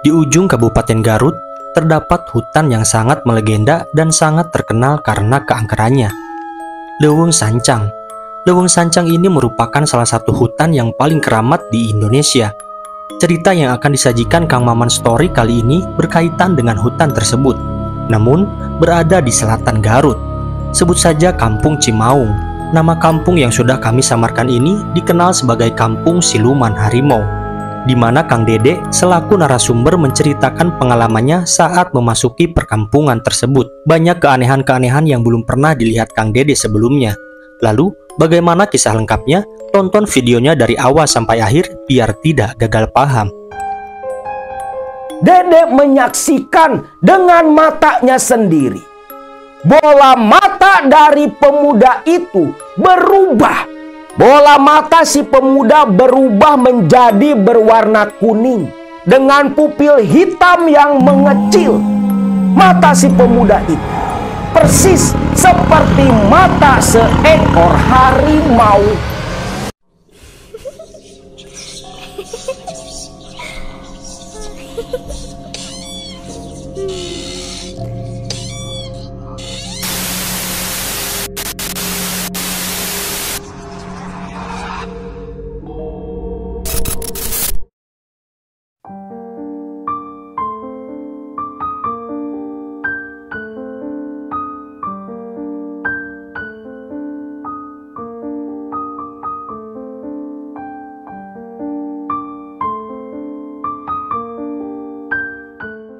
Di ujung Kabupaten Garut, terdapat hutan yang sangat melegenda dan sangat terkenal karena keangkerannya. Leuweung Sancang. Leuweung Sancang ini merupakan salah satu hutan yang paling keramat di Indonesia. Cerita yang akan disajikan Kang Maman Story kali ini berkaitan dengan hutan tersebut, namun berada di selatan Garut. Sebut saja Kampung Cimaung. Nama kampung yang sudah kami samarkan ini dikenal sebagai Kampung Siluman Harimau, di mana Kang Dede selaku narasumber menceritakan pengalamannya saat memasuki perkampungan tersebut. Banyak keanehan-keanehan yang belum pernah dilihat Kang Dede sebelumnya. Lalu, bagaimana kisah lengkapnya? Tonton videonya dari awal sampai akhir biar tidak gagal paham. Dede menyaksikan dengan matanya sendiri. Bola mata dari pemuda itu berubah. Bola mata si pemuda berubah menjadi berwarna kuning dengan pupil hitam yang mengecil. Mata si pemuda itu persis seperti mata seekor harimau.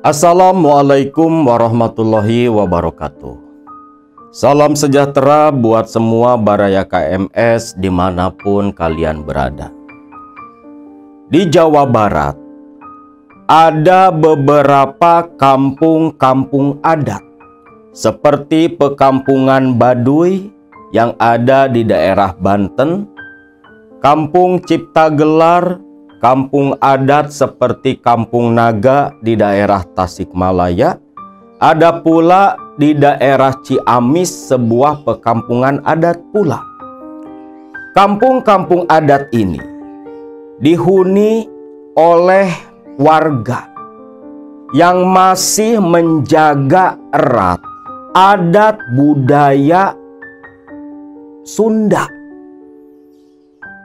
Assalamualaikum warahmatullahi wabarakatuh. Salam sejahtera buat semua baraya KMS dimanapun kalian berada. Di Jawa Barat ada beberapa kampung-kampung adat seperti Pekampungan Baduy yang ada di daerah Banten, Kampung Ciptagelar, kampung adat seperti Kampung Naga di daerah Tasikmalaya, ada pula di daerah Ciamis sebuah pekampungan adat pula. Kampung-kampung adat ini dihuni oleh warga yang masih menjaga erat adat budaya Sunda.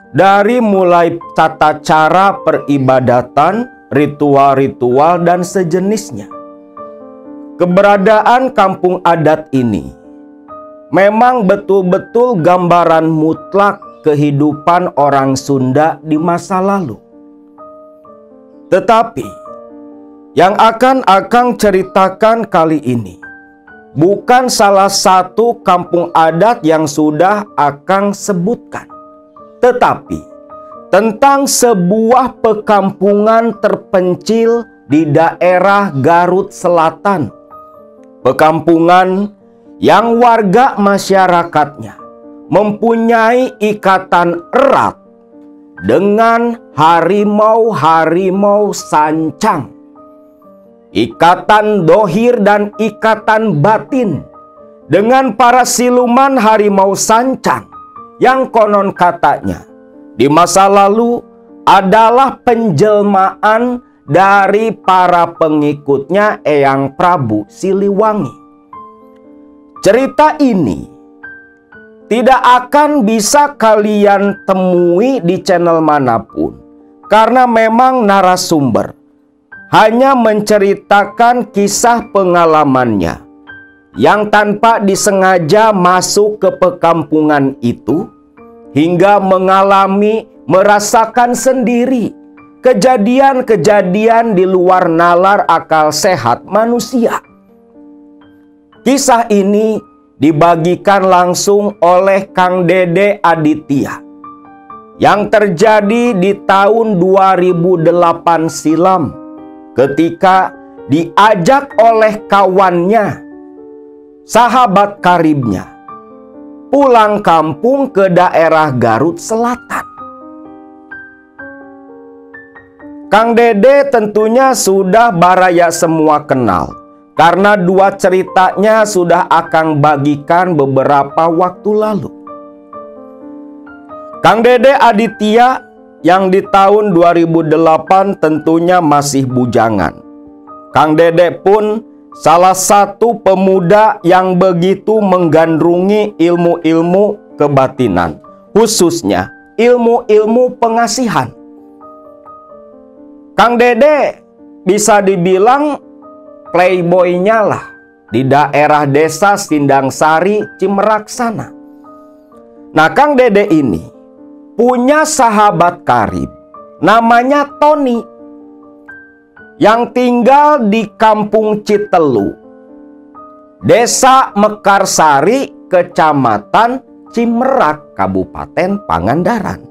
Dari mulai tata cara peribadatan, ritual-ritual, dan sejenisnya. Keberadaan kampung adat ini memang betul-betul gambaran mutlak kehidupan orang Sunda di masa lalu. Tetapi, yang akan Akang ceritakan kali ini bukan salah satu kampung adat yang sudah Akang sebutkan, tetapi tentang sebuah pekampungan terpencil di daerah Garut Selatan. Pekampungan yang warga masyarakatnya mempunyai ikatan erat dengan harimau-harimau sancang. Ikatan dohir dan ikatan batin dengan para siluman harimau sancang yang konon katanya di masa lalu adalah penjelmaan dari para pengikutnya Eyang Prabu Siliwangi. Cerita ini tidak akan bisa kalian temui di channel manapun karena memang narasumber hanya menceritakan kisah pengalamannya yang tanpa disengaja masuk ke pekampungan itu hingga merasakan sendiri kejadian-kejadian di luar nalar akal sehat manusia. Kisah ini dibagikan langsung oleh Kang Dede Aditya yang terjadi di tahun 2008 silam ketika diajak oleh kawannya, sahabat karibnya, pulang kampung ke daerah Garut Selatan. Kang Dede tentunya sudah baraya semua kenal, karena dua ceritanya sudah Akang bagikan beberapa waktu lalu. Kang Dede Aditya yang di tahun 2008 tentunya masih bujangan Kang Dede pun salah satu pemuda yang begitu menggandrungi ilmu-ilmu kebatinan, khususnya ilmu-ilmu pengasihan. Kang Dede bisa dibilang playboy-nya lah di daerah desa Sindangsari, Cimerak sana. Nah, Kang Dede ini punya sahabat karib namanya Tony yang tinggal di Kampung Citelu, Desa Mekarsari, Kecamatan Cimerak, Kabupaten Pangandaran.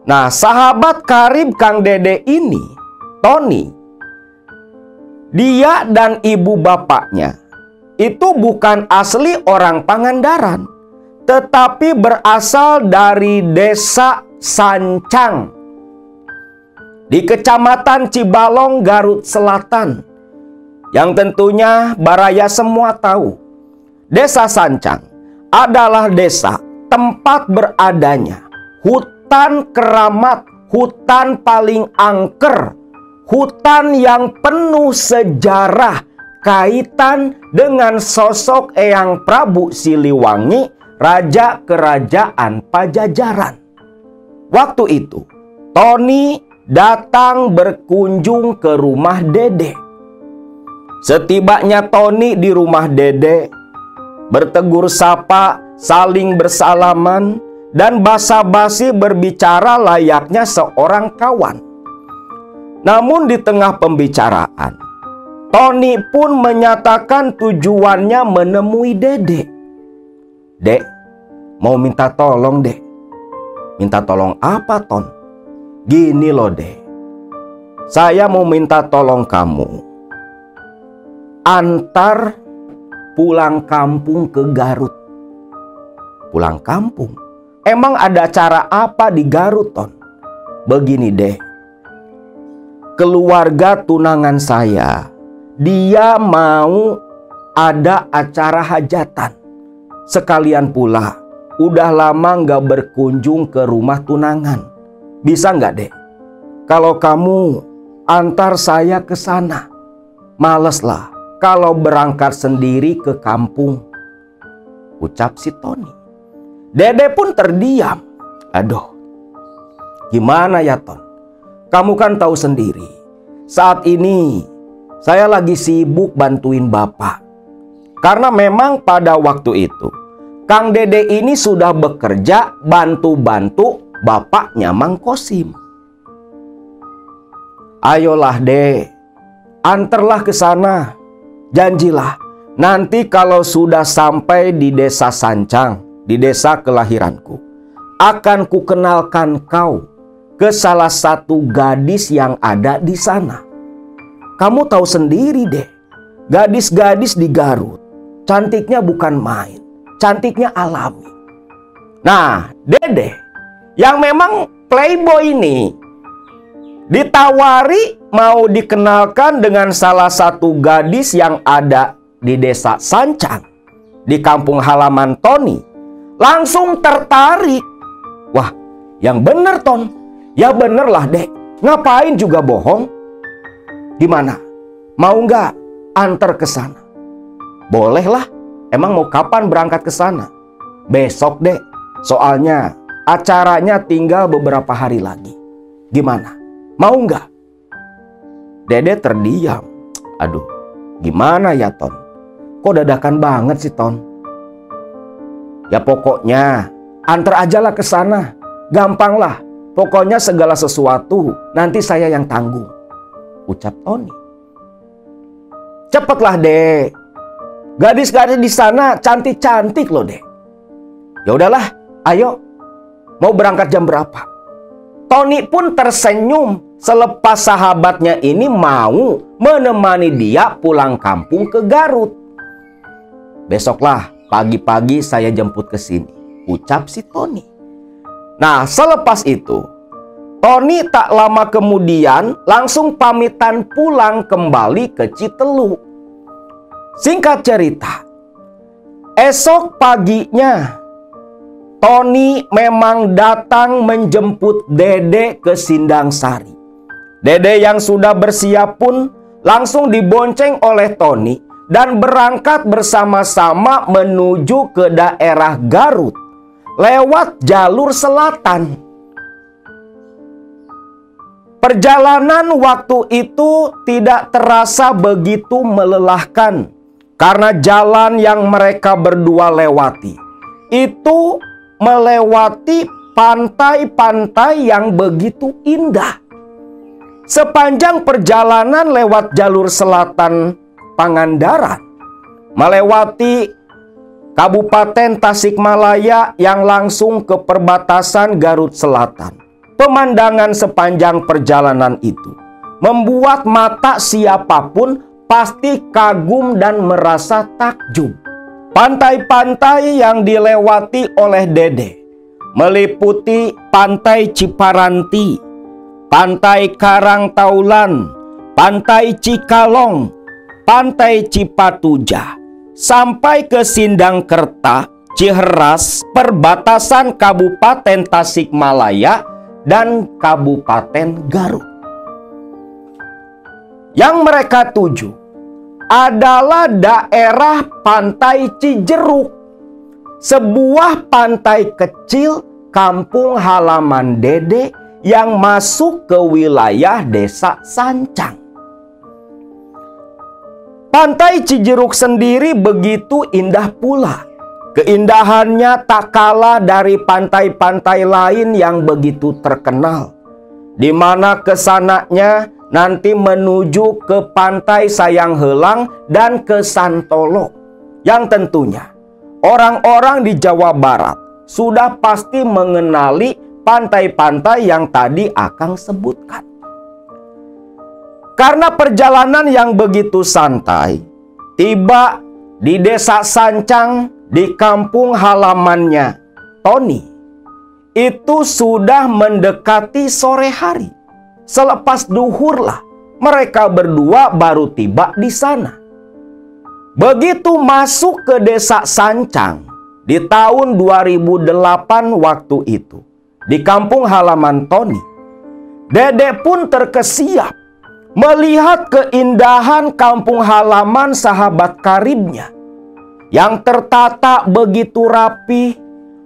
Nah, sahabat karib Kang Dede ini, Tony, dia dan ibu bapaknya itu bukan asli orang Pangandaran, tetapi berasal dari Desa Sancang di Kecamatan Cibalong, Garut Selatan. Yang tentunya baraya semua tahu, Desa Sancang adalah desa tempat beradanya hutan keramat, hutan paling angker, hutan yang penuh sejarah kaitan dengan sosok Eyang Prabu Siliwangi, Raja Kerajaan Pajajaran. Waktu itu, Tony datang berkunjung ke rumah Dede. Setibanya Tony di rumah Dede, bertegur sapa, saling bersalaman, dan basa-basi berbicara layaknya seorang kawan. Namun di tengah pembicaraan, Tony pun menyatakan tujuannya menemui Dede. "Dek, mau minta tolong, Dek." "Minta tolong apa, Ton?" "Gini loh, Dek. Saya mau minta tolong kamu antar pulang kampung ke Garut." "Pulang kampung? Emang ada acara apa di Garut, Ton?" "Begini, Dek. Keluarga tunangan saya, dia mau ada acara hajatan. Sekalian pula, udah lama nggak berkunjung ke rumah tunangan. Bisa nggak, Dek? Kalau kamu antar saya ke sana. Males lah kalau berangkat sendiri ke kampung," ucap si Tony. Dede pun terdiam. "Aduh, gimana ya, Ton? Kamu kan tahu sendiri, saat ini saya lagi sibuk bantuin Bapak. Karena memang pada waktu itu Kang Dede ini sudah bekerja bantu-bantu bapaknya Mang Kosim. Ayolah, Dek, antarlah ke sana. Janjilah, nanti kalau sudah sampai di Desa Sancang, di desa kelahiranku, akan kukenalkan kau ke salah satu gadis yang ada di sana. Kamu tahu sendiri, Dek, gadis-gadis di Garut cantiknya bukan main, cantiknya alami." Nah, Dede yang memang playboy ini ditawari mau dikenalkan dengan salah satu gadis yang ada di Desa Sancang, di kampung halaman Tony, langsung tertarik. "Wah, yang bener, Ton. Ya bener lah, Dek. Ngapain juga bohong? Gimana? Mau nggak antar ke sana?" "Boleh lah. Emang mau kapan berangkat ke sana?" "Besok, Dek. Soalnya acaranya tinggal beberapa hari lagi. Gimana? Mau nggak?" Dede terdiam. "Aduh, gimana ya, Ton? Kok dadakan banget sih, Ton?" "Ya pokoknya antar ajalah ke sana. Gampang lah. Pokoknya segala sesuatu nanti saya yang tanggung," ucap Tony. "Cepatlah, Dek. Gadis-gadis di sana cantik-cantik loh, Dek." "Ya udahlah, ayo. Mau berangkat jam berapa?" Tony pun tersenyum selepas sahabatnya ini mau menemani dia pulang kampung ke Garut. "Besoklah pagi-pagi saya jemput ke sini," ucap si Tony. Nah, selepas itu, Tony tak lama kemudian langsung pamitan pulang kembali ke Citelu. Singkat cerita, esok paginya Tony memang datang menjemput Dede ke Sindangsari. Dede yang sudah bersiap pun langsung dibonceng oleh Tony dan berangkat bersama-sama menuju ke daerah Garut lewat jalur selatan. Perjalanan waktu itu tidak terasa begitu melelahkan karena jalan yang mereka berdua lewati itu melewati pantai-pantai yang begitu indah. Sepanjang perjalanan lewat jalur selatan Pangandaran, melewati Kabupaten Tasikmalaya yang langsung ke perbatasan Garut Selatan, pemandangan sepanjang perjalanan itu membuat mata siapapun pasti kagum dan merasa takjub. Pantai-pantai yang dilewati oleh Dede meliputi Pantai Ciparanti, Pantai Karangtaulan, Pantai Cikalong, Pantai Cipatuja, sampai ke Sindangkerta, Ciheras, perbatasan Kabupaten Tasikmalaya dan Kabupaten Garut. Yang mereka tuju adalah daerah Pantai Cijeruk, sebuah pantai kecil kampung halaman Dede yang masuk ke wilayah Desa Sancang. Pantai Cijeruk sendiri begitu indah pula. Keindahannya tak kalah dari pantai-pantai lain yang begitu terkenal, di mana kesananya nanti menuju ke Pantai Sayang Heulang dan ke Santolo, yang tentunya orang-orang di Jawa Barat sudah pasti mengenali pantai-pantai yang tadi Akang sebutkan. Karena perjalanan yang begitu santai, tiba di Desa Sancang di kampung halamannya Tony. Itu sudah mendekati sore hari. Selepas duhurlah mereka berdua baru tiba di sana. Begitu masuk ke Desa Sancang di tahun 2008 waktu itu, di kampung halaman Tony, Dede pun terkesiap melihat keindahan kampung halaman sahabat karibnya yang tertata begitu rapi.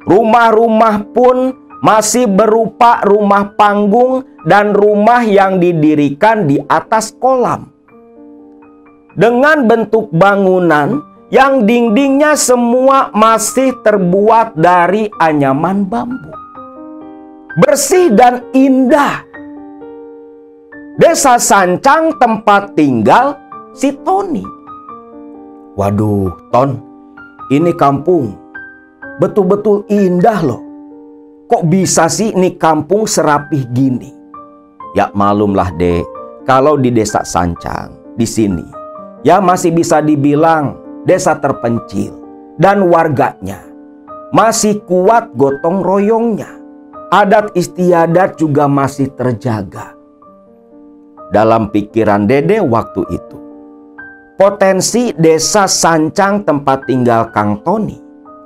Rumah-rumah pun masih berupa rumah panggung dan rumah yang didirikan di atas kolam, dengan bentuk bangunan yang dindingnya semua masih terbuat dari anyaman bambu. Bersih dan indah. Desa Sancang tempat tinggal si Tony. Waduh, Ton, ini kampung betul-betul indah loh. Kok bisa sih ini kampung serapih gini? Ya malumlah dek, kalau di Desa Sancang, di sini, ya masih bisa dibilang desa terpencil. Dan warganya masih kuat gotong royongnya. Adat istiadat juga masih terjaga. Dalam pikiran Dede waktu itu, potensi Desa Sancang tempat tinggal Kang Tony,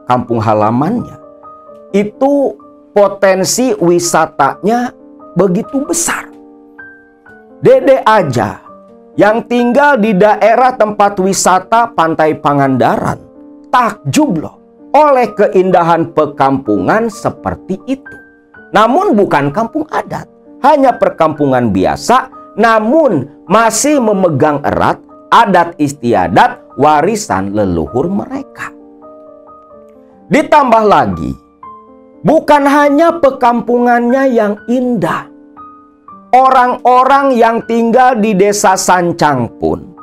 kampung halamannya, itu potensi wisatanya begitu besar. Dede aja yang tinggal di daerah tempat wisata Pantai Pangandaran takjub loh oleh keindahan pekampungan seperti itu. Namun bukan kampung adat, hanya perkampungan biasa, namun masih memegang erat adat istiadat warisan leluhur mereka. Ditambah lagi, bukan hanya pekampungannya yang indah, orang-orang yang tinggal di Desa Sancang pun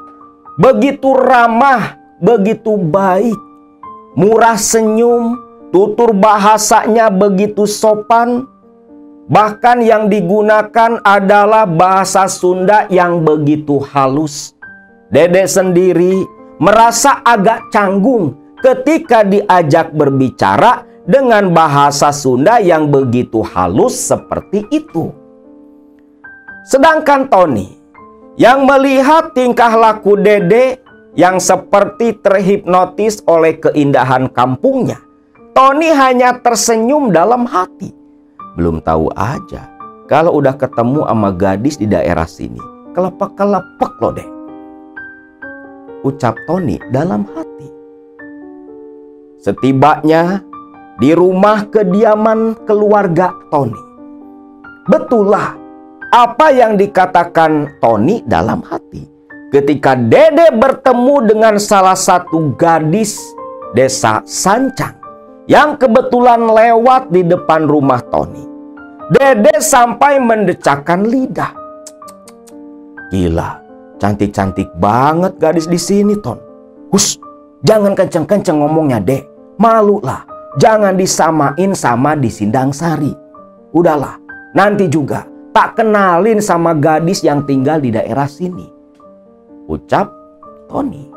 begitu ramah, begitu baik, murah senyum, tutur bahasanya begitu sopan. Bahkan yang digunakan adalah bahasa Sunda yang begitu halus. Dede sendiri merasa agak canggung ketika diajak berbicara dengan bahasa Sunda yang begitu halus seperti itu. Sedangkan Tony yang melihat tingkah laku Dede yang seperti terhipnotis oleh keindahan kampungnya, Tony hanya tersenyum dalam hati. Belum tahu aja kalau udah ketemu sama gadis di daerah sini, kelepek-kelepek loh deh. ucap Tony dalam hati. Setibanya di rumah kediaman keluarga Tony, betullah apa yang dikatakan Tony dalam hati. Ketika Dede bertemu dengan salah satu gadis desa Sancang yang kebetulan lewat di depan rumah Tony, Dede sampai mendecakkan lidah. Gila, cantik-cantik banget gadis di sini, Ton. Hus, jangan kenceng-kenceng ngomongnya, Dek. Malu lah, jangan disamain sama di Sindang Sari. Udahlah, nanti juga tak kenalin sama gadis yang tinggal di daerah sini, ucap Tony.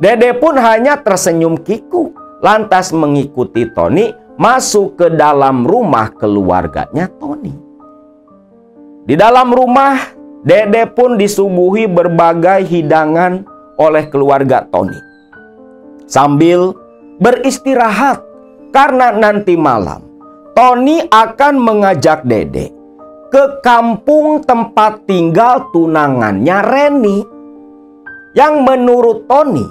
Dede pun hanya tersenyum kikuk, lantas mengikuti Tony masuk ke dalam rumah keluarganya Tony. Di dalam rumah, Dede pun disuguhi berbagai hidangan oleh keluarga Tony. Sambil beristirahat karena nanti malam Tony akan mengajak Dede ke kampung tempat tinggal tunangannya Reni. Yang menurut Tony,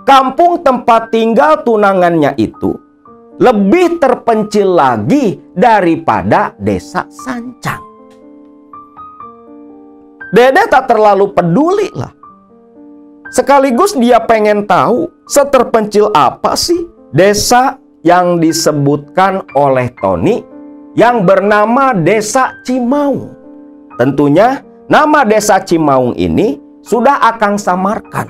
kampung tempat tinggal tunangannya itu lebih terpencil lagi daripada desa Sancang. Dede tak terlalu peduli lah. Sekaligus dia pengen tahu seterpencil apa sih desa yang disebutkan oleh Tony yang bernama Desa Cimaung. Tentunya nama Desa Cimaung ini sudah Akang samarkan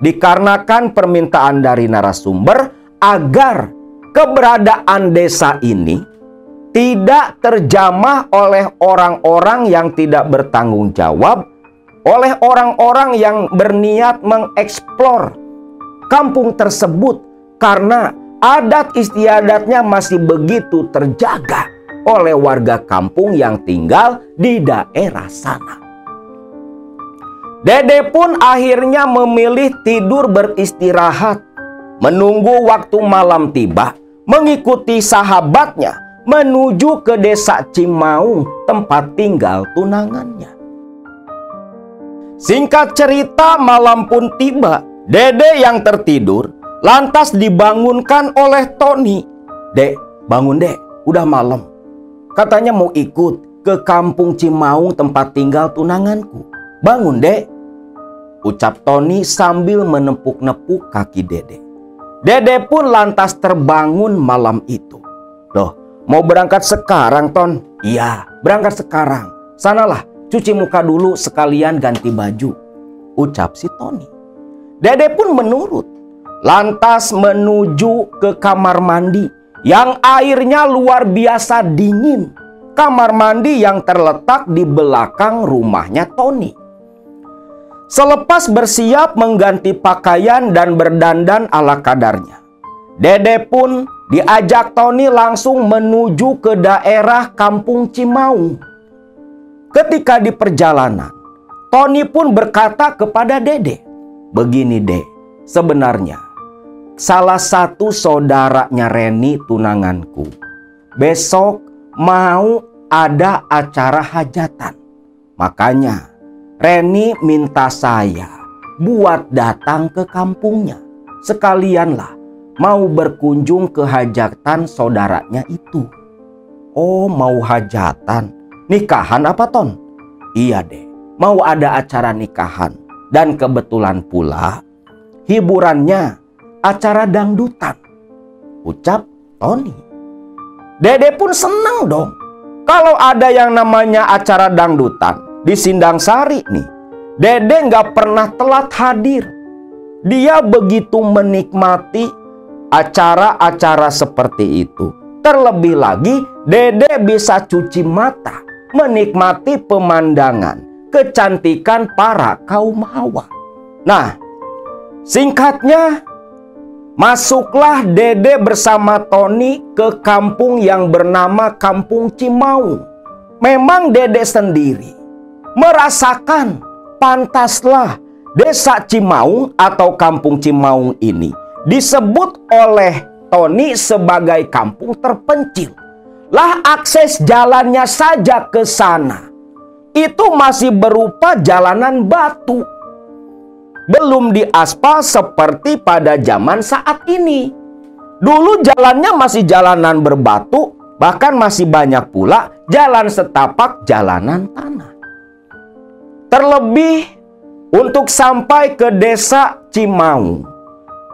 dikarenakan permintaan dari narasumber agar keberadaan desa ini tidak terjamah oleh orang-orang yang tidak bertanggung jawab, oleh orang-orang yang berniat mengeksplor kampung tersebut karena adat istiadatnya masih begitu terjaga oleh warga kampung yang tinggal di daerah sana. Dede pun akhirnya memilih tidur beristirahat, menunggu waktu malam tiba, mengikuti sahabatnya menuju ke desa Cimaung tempat tinggal tunangannya. Singkat cerita, malam pun tiba. Dede yang tertidur lantas dibangunkan oleh Tony. Dek, bangun dek, udah malam. Katanya mau ikut ke kampung Cimaung tempat tinggal tunanganku. Bangun dek, ucap Tony sambil menepuk-nepuk kaki Dede. Dede pun lantas terbangun malam itu. Loh, mau berangkat sekarang, Ton? Iya, berangkat sekarang. Sanalah, cuci muka dulu sekalian ganti baju, ucap si Tony. Dede pun menurut, lantas menuju ke kamar mandi yang airnya luar biasa dingin. Kamar mandi yang terletak di belakang rumahnya Tony. Selepas bersiap mengganti pakaian dan berdandan ala kadarnya, Dede pun diajak Tony langsung menuju ke daerah kampung Cimaung. Ketika di perjalanan, Tony pun berkata kepada Dede, begini Dek, sebenarnya salah satu saudaranya Reni tunanganku besok mau ada acara hajatan. Makanya Reni minta saya buat datang ke kampungnya. Sekalianlah mau berkunjung ke hajatan saudaranya itu. Oh, mau hajatan? Nikahan apa, Ton? Iya deh, mau ada acara nikahan. Dan kebetulan pula hiburannya acara dangdutan, ucap Tony. Dede pun senang dong kalau ada yang namanya acara dangdutan di Sindang Sari nih. Dede nggak pernah telat hadir. Dia begitu menikmati acara-acara seperti itu. Terlebih lagi Dede bisa cuci mata menikmati pemandangan kecantikan para kaum hawa. Nah, singkatnya, masuklah Dede bersama Tony ke kampung yang bernama Kampung Cimaung. Memang Dede sendiri merasakan pantaslah desa Cimaung atau Kampung Cimaung ini disebut oleh Tony sebagai kampung terpencil. Lah akses jalannya saja ke sana itu masih berupa jalanan batu. belum diaspal seperti pada zaman saat ini. Dulu jalannya masih jalanan berbatu, bahkan masih banyak pula jalan setapak jalanan tanah. Terlebih untuk sampai ke desa Cimaung,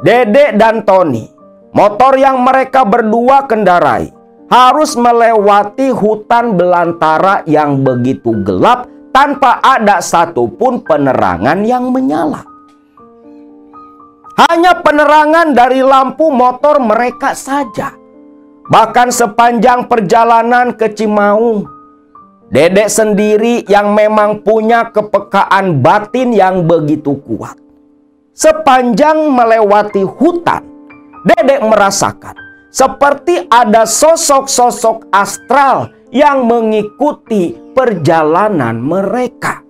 Dede dan Tony, motor yang mereka berdua kendarai, harus melewati hutan belantara yang begitu gelap tanpa ada satupun penerangan yang menyala. Hanya penerangan dari lampu motor mereka saja. Bahkan sepanjang perjalanan ke Cimaung, Dedek sendiri yang memang punya kepekaan batin yang begitu kuat. Sepanjang melewati hutan, Dedek merasakan seperti ada sosok-sosok astral yang mengikuti perjalanan mereka.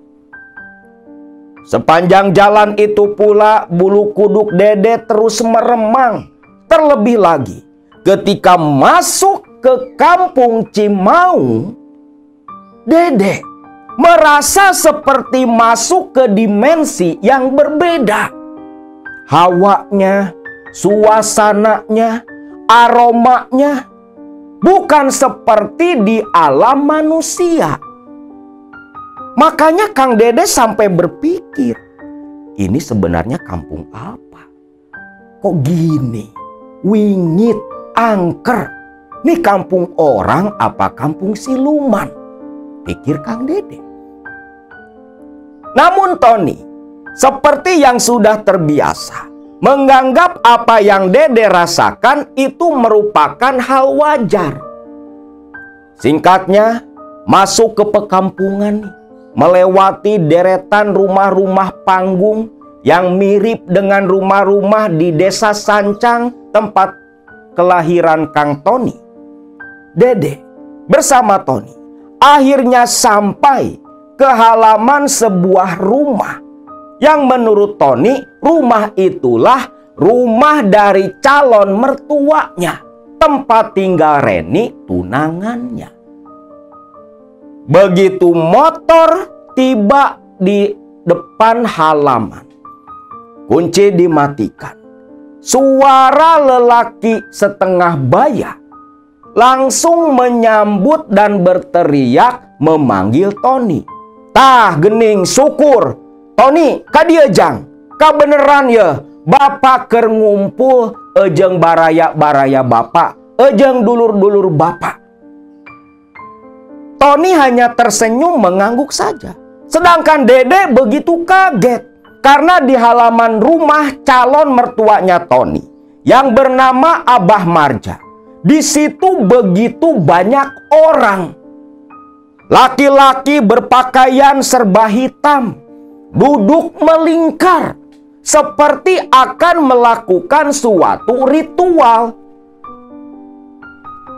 Sepanjang jalan itu pula bulu kuduk Dede terus meremang. Terlebih lagi ketika masuk ke kampung Cimaung, Dede merasa seperti masuk ke dimensi yang berbeda. Hawanya, suasananya, aromanya bukan seperti di alam manusia. Makanya Kang Dede sampai berpikir, ini sebenarnya kampung apa? Kok gini? Wingit, angker. Ini kampung orang apa kampung siluman? Pikir Kang Dede. Namun Tony, seperti yang sudah terbiasa, menganggap apa yang Dede rasakan itu merupakan hal wajar. Singkatnya, masuk ke perkampungan, melewati deretan rumah-rumah panggung yang mirip dengan rumah-rumah di desa Sancang, tempat kelahiran Kang Tony. Dede bersama Tony akhirnya sampai ke halaman sebuah rumah yang menurut Tony rumah itulah rumah dari calon mertuanya, tempat tinggal Reni tunangannya. Begitu motor tiba di depan halaman, kunci dimatikan. Suara lelaki setengah baya langsung menyambut dan berteriak memanggil Tony. Tah gening syukur, Tony kadiejang, kabeneran ya, bapak keur ngumpul ejeng baraya-baraya bapak, ejeng dulur-dulur bapak. Tony hanya tersenyum mengangguk saja. Sedangkan Dede begitu kaget karena di halaman rumah calon mertuanya Tony yang bernama Abah Marja, di situ begitu banyak orang. Laki-laki berpakaian serba hitam, duduk melingkar seperti akan melakukan suatu ritual.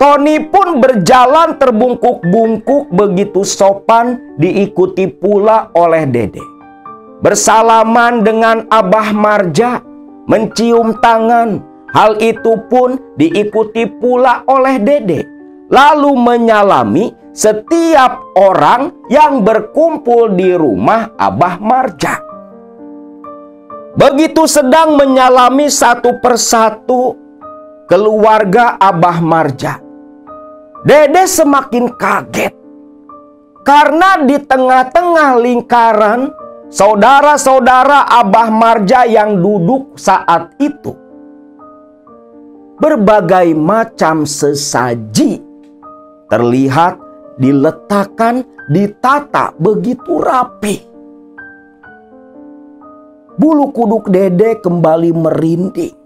Tony pun berjalan terbungkuk-bungkuk begitu sopan, diikuti pula oleh Dede. Bersalaman dengan Abah Marja, mencium tangan. Hal itu pun diikuti pula oleh Dede. Lalu menyalami setiap orang yang berkumpul di rumah Abah Marja. Begitu sedang menyalami satu persatu keluarga Abah Marja, Dede semakin kaget karena di tengah-tengah lingkaran saudara-saudara Abah Marja yang duduk saat itu, berbagai macam sesaji terlihat diletakkan, ditata begitu rapi. Bulu kuduk Dede kembali merinding.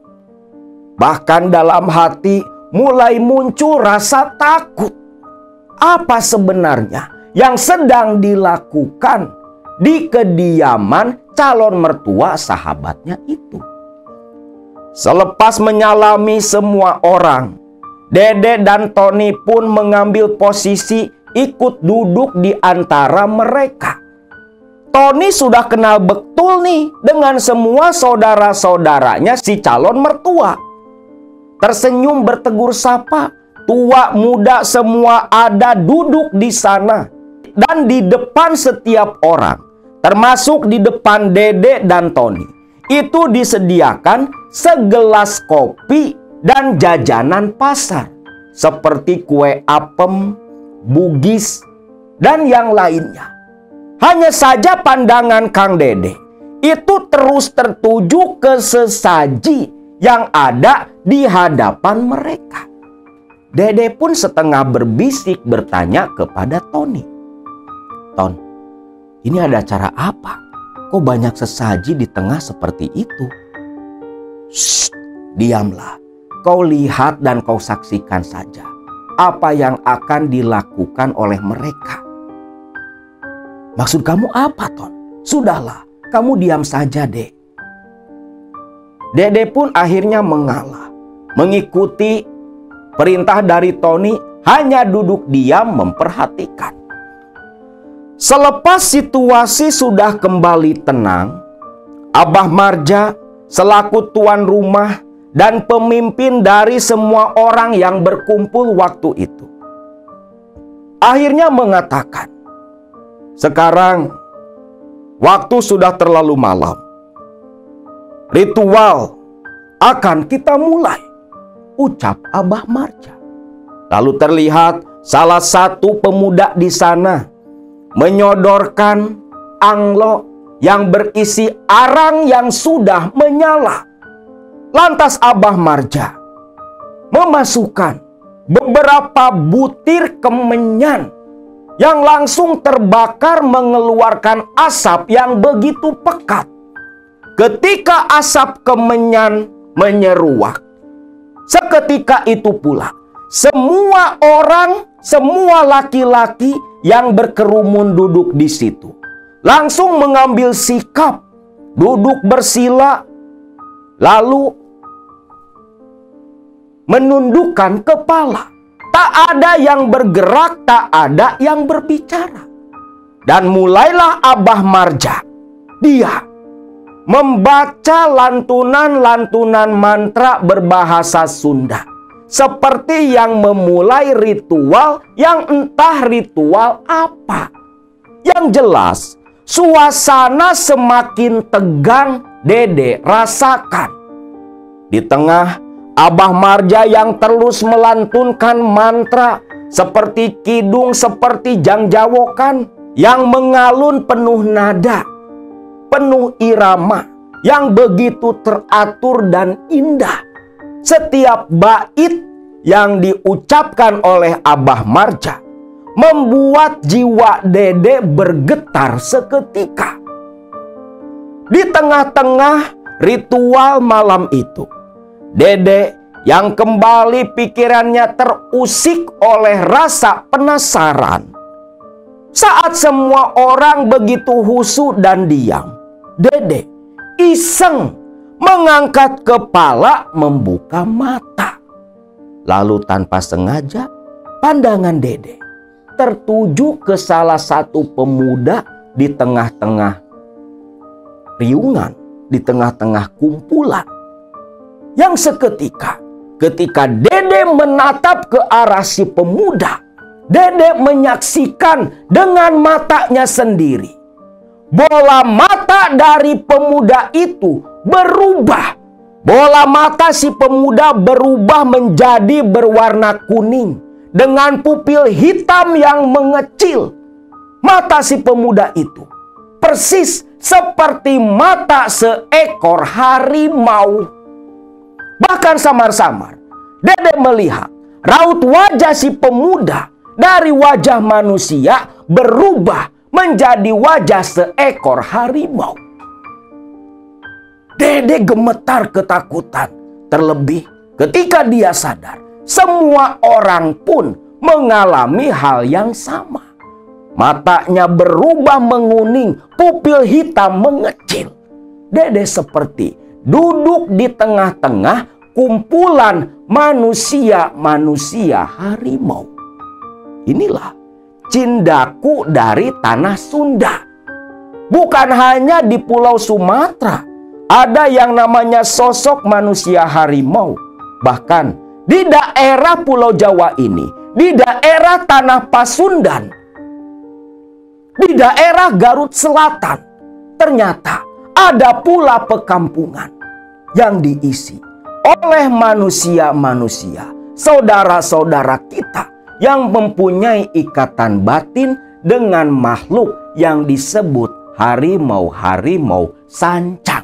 Bahkan dalam hati mulai muncul rasa takut. Apa sebenarnya yang sedang dilakukan di kediaman calon mertua sahabatnya itu? Selepas menyalami semua orang, Dede dan Tony pun mengambil posisi ikut duduk di antara mereka. Tony sudah kenal betul nih dengan semua saudara-saudaranya si calon mertua. Tersenyum bertegur sapa, tua muda semua ada duduk di sana. Dan di depan setiap orang, termasuk di depan Dede dan Tony, itu disediakan segelas kopi dan jajanan pasar seperti kue apem, bugis, dan yang lainnya. Hanya saja pandangan Kang Dede itu terus tertuju ke sesaji yang ada di hadapan mereka. Dede pun setengah berbisik bertanya kepada Tony. "Ton, ini ada acara apa? Kok banyak sesaji di tengah seperti itu?" "Shh, diamlah. Kau lihat dan kau saksikan saja apa yang akan dilakukan oleh mereka." "Maksud kamu apa, Ton?" "Sudahlah, kamu diam saja, Dek." Dede pun akhirnya mengalah, mengikuti perintah dari Tony, hanya duduk diam memperhatikan. Selepas situasi sudah kembali tenang, Abah Marja selaku tuan rumah dan pemimpin dari semua orang yang berkumpul waktu itu akhirnya mengatakan, "Sekarang waktu sudah terlalu malam. Ritual akan kita mulai," ucap Abah Marja. Lalu terlihat salah satu pemuda di sana menyodorkan anglo yang berisi arang yang sudah menyala. Lantas Abah Marja memasukkan beberapa butir kemenyan yang langsung terbakar mengeluarkan asap yang begitu pekat. Ketika asap kemenyan menyeruak, seketika itu pula semua orang, semua laki-laki yang berkerumun duduk di situ langsung mengambil sikap duduk bersila, lalu menundukkan kepala. Tak ada yang bergerak, tak ada yang berbicara. Dan mulailah Abah Marja. Dia membaca lantunan-lantunan mantra berbahasa Sunda, seperti yang memulai ritual yang entah ritual apa. Yang jelas, suasana semakin tegang Dede rasakan. Di tengah Abah Marja yang terus melantunkan mantra seperti kidung, seperti jangjawokan yang mengalun penuh nada, penuh irama yang begitu teratur dan indah. Setiap bait yang diucapkan oleh Abah Marja membuat jiwa Dede bergetar seketika. Di tengah-tengah ritual malam itu, Dede yang kembali pikirannya terusik oleh rasa penasaran. Saat semua orang begitu husu dan diam, Dede iseng mengangkat kepala, membuka mata. Lalu tanpa sengaja pandangan Dede tertuju ke salah satu pemuda di tengah-tengah riungan, di tengah-tengah kumpulan. Yang seketika, ketika Dede menatap ke arah si pemuda, Dede menyaksikan dengan matanya sendiri. Bola mata dari pemuda itu berubah. Bola mata si pemuda berubah menjadi berwarna kuning dengan pupil hitam yang mengecil. Mata si pemuda itu persis seperti mata seekor harimau. Bahkan samar-samar Dede melihat raut wajah si pemuda dari wajah manusia berubah menjadi wajah seekor harimau. Dede gemetar ketakutan, terlebih ketika dia sadar semua orang pun mengalami hal yang sama. Matanya berubah menguning, pupil hitam mengecil. Dede seperti duduk di tengah-tengah kumpulan manusia-manusia harimau. Inilah cindaku dari tanah Sunda. Bukan hanya di Pulau Sumatera ada yang namanya sosok manusia harimau. Bahkan di daerah Pulau Jawa ini, di daerah tanah Pasundan, di daerah Garut Selatan, ternyata Ada pula pekampungan yang diisi oleh manusia-manusia, saudara-saudara kita yang mempunyai ikatan batin dengan makhluk yang disebut harimau-harimau sancang.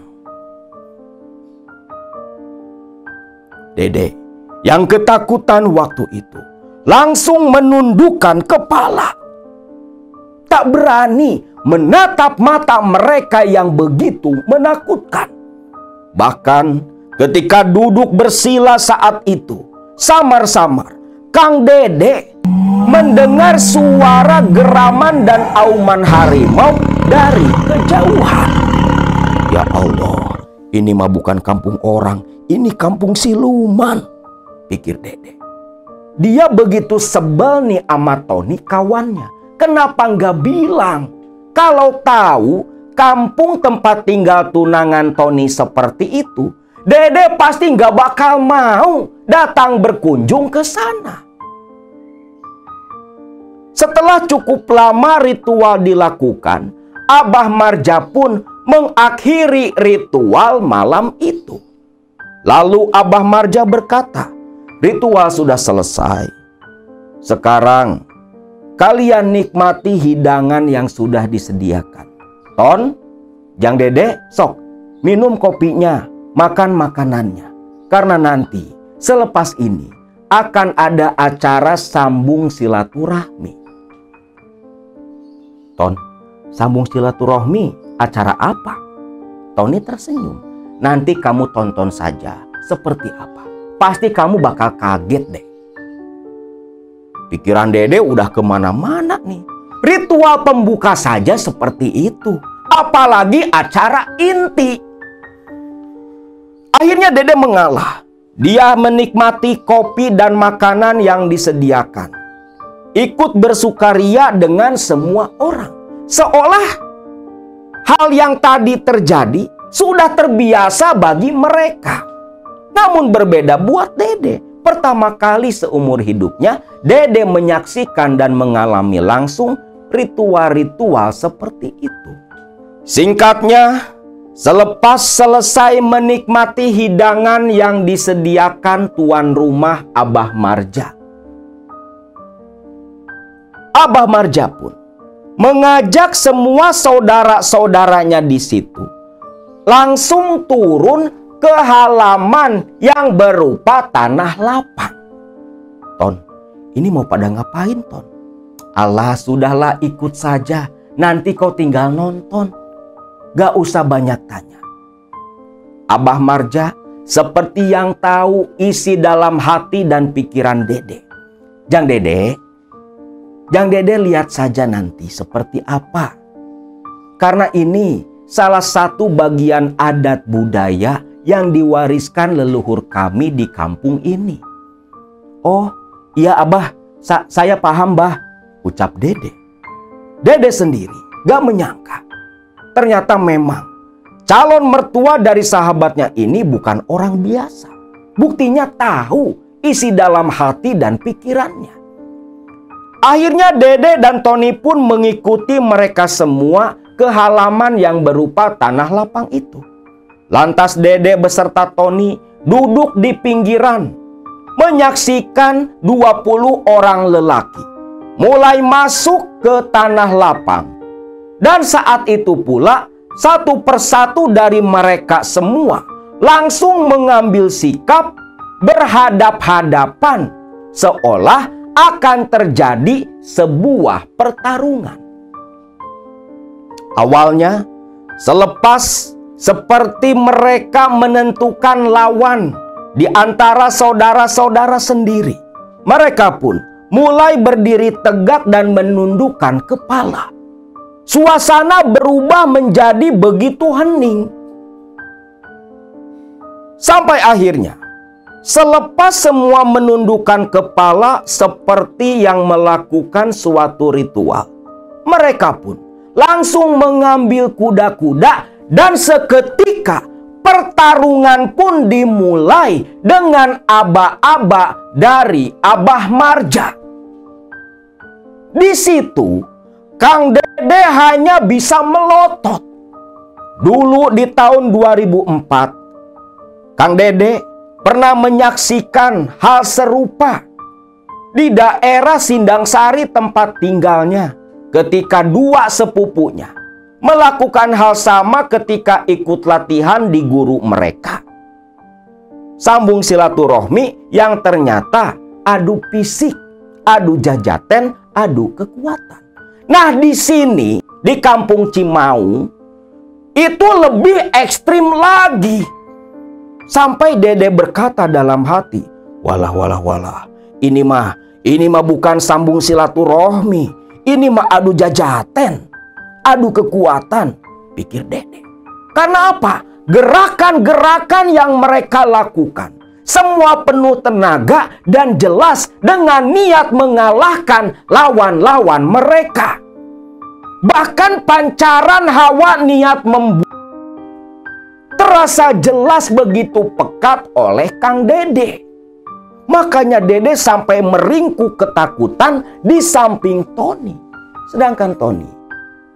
Dede yang ketakutan waktu itu langsung menundukkan kepala. Tak berani menatap mata mereka yang begitu menakutkan. Bahkan ketika duduk bersila saat itu, samar-samar Kang Dede mendengar suara geraman dan auman harimau dari kejauhan. Ya Allah, ini mah bukan kampung orang, ini kampung siluman, pikir Dede. Dia begitu sebel nih sama Tony kawannya. Kenapa nggak bilang? Kalau tahu kampung tempat tinggal tunangan Tony seperti itu, Dede pasti nggak bakal mau datang berkunjung ke sana. Setelah cukup lama ritual dilakukan, Abah Marja pun mengakhiri ritual malam itu. Lalu Abah Marja berkata, ritual sudah selesai. Sekarang kalian nikmati hidangan yang sudah disediakan. Ton, Jang Dede, sok minum kopinya, makan makanannya. Karena nanti selepas ini akan ada acara sambung silaturahmi. Ton, sambung silaturahmi acara apa? Tony tersenyum. Nanti kamu tonton saja seperti apa. Pasti kamu bakal kaget deh. Pikiran Dede udah kemana-mana nih. Ritual pembuka saja seperti itu. Apalagi acara inti. Akhirnya Dede mengalah. Dia menikmati kopi dan makanan yang disediakan. Ikut bersukaria dengan semua orang. Seolah hal yang tadi terjadi sudah terbiasa bagi mereka. Namun berbeda buat Dede. Pertama kali seumur hidupnya, Dede menyaksikan dan mengalami langsung ritual-ritual seperti itu. Singkatnya, selepas selesai menikmati hidangan yang disediakan tuan rumah Abah Marja, Abah Marja pun mengajak semua saudara-saudaranya di situ langsung turun ke halaman yang berupa tanah lapang. Ton, ini mau pada ngapain, Ton? Alah, sudahlah, ikut saja. Nanti kau tinggal nonton. Gak usah banyak tanya. Abah Marja seperti yang tahu isi dalam hati dan pikiran Dede. Jang Dede lihat saja nanti seperti apa. Karena ini salah satu bagian adat budaya yang diwariskan leluhur kami di kampung ini. Oh, iya Abah, saya paham Bah, ucap Dede. Dede sendiri gak menyangka. Ternyata memang calon mertua dari sahabatnya ini bukan orang biasa. Buktinya tahu isi dalam hati dan pikirannya. Akhirnya Dede dan Tony pun mengikuti mereka semua ke halaman yang berupa tanah lapang itu. Lantas Dede beserta Tony duduk di pinggiran, menyaksikan 20 orang lelaki mulai masuk ke tanah lapang. Dan saat itu pula, satu persatu dari mereka semua langsung mengambil sikap berhadap-hadapan, seolah akan terjadi sebuah pertarungan. Awalnya, selepas seperti mereka menentukan lawan di antara saudara-saudara sendiri, mereka pun mulai berdiri tegak dan menundukkan kepala. Suasana berubah menjadi begitu hening. Sampai akhirnya, selepas semua menundukkan kepala seperti yang melakukan suatu ritual, mereka pun langsung mengambil kuda-kuda. Dan seketika pertarungan pun dimulai dengan aba-aba dari Abah Marja. Di situ Kang Dede hanya bisa melotot. Dulu di tahun 2004, Kang Dede pernah menyaksikan hal serupa di daerah Sindang Sari tempat tinggalnya, ketika dua sepupunya melakukan hal sama ketika ikut latihan di guru mereka. Sambung silaturahmi yang ternyata adu fisik, adu jajaten, adu kekuatan. Nah, di sini di Kampung Cimaung itu lebih ekstrim lagi. Sampai Dede berkata dalam hati, walah, ini mah bukan sambung silaturahmi, ini mah adu jajaten, adu kekuatan, pikir Dede. Karena apa? Gerakan-gerakan yang mereka lakukan semua penuh tenaga dan jelas dengan niat mengalahkan lawan-lawan mereka. Bahkan pancaran hawa niat membunuh terasa jelas begitu pekat oleh Kang Dede. Makanya Dede sampai meringkuk ketakutan di samping Tony. Sedangkan Tony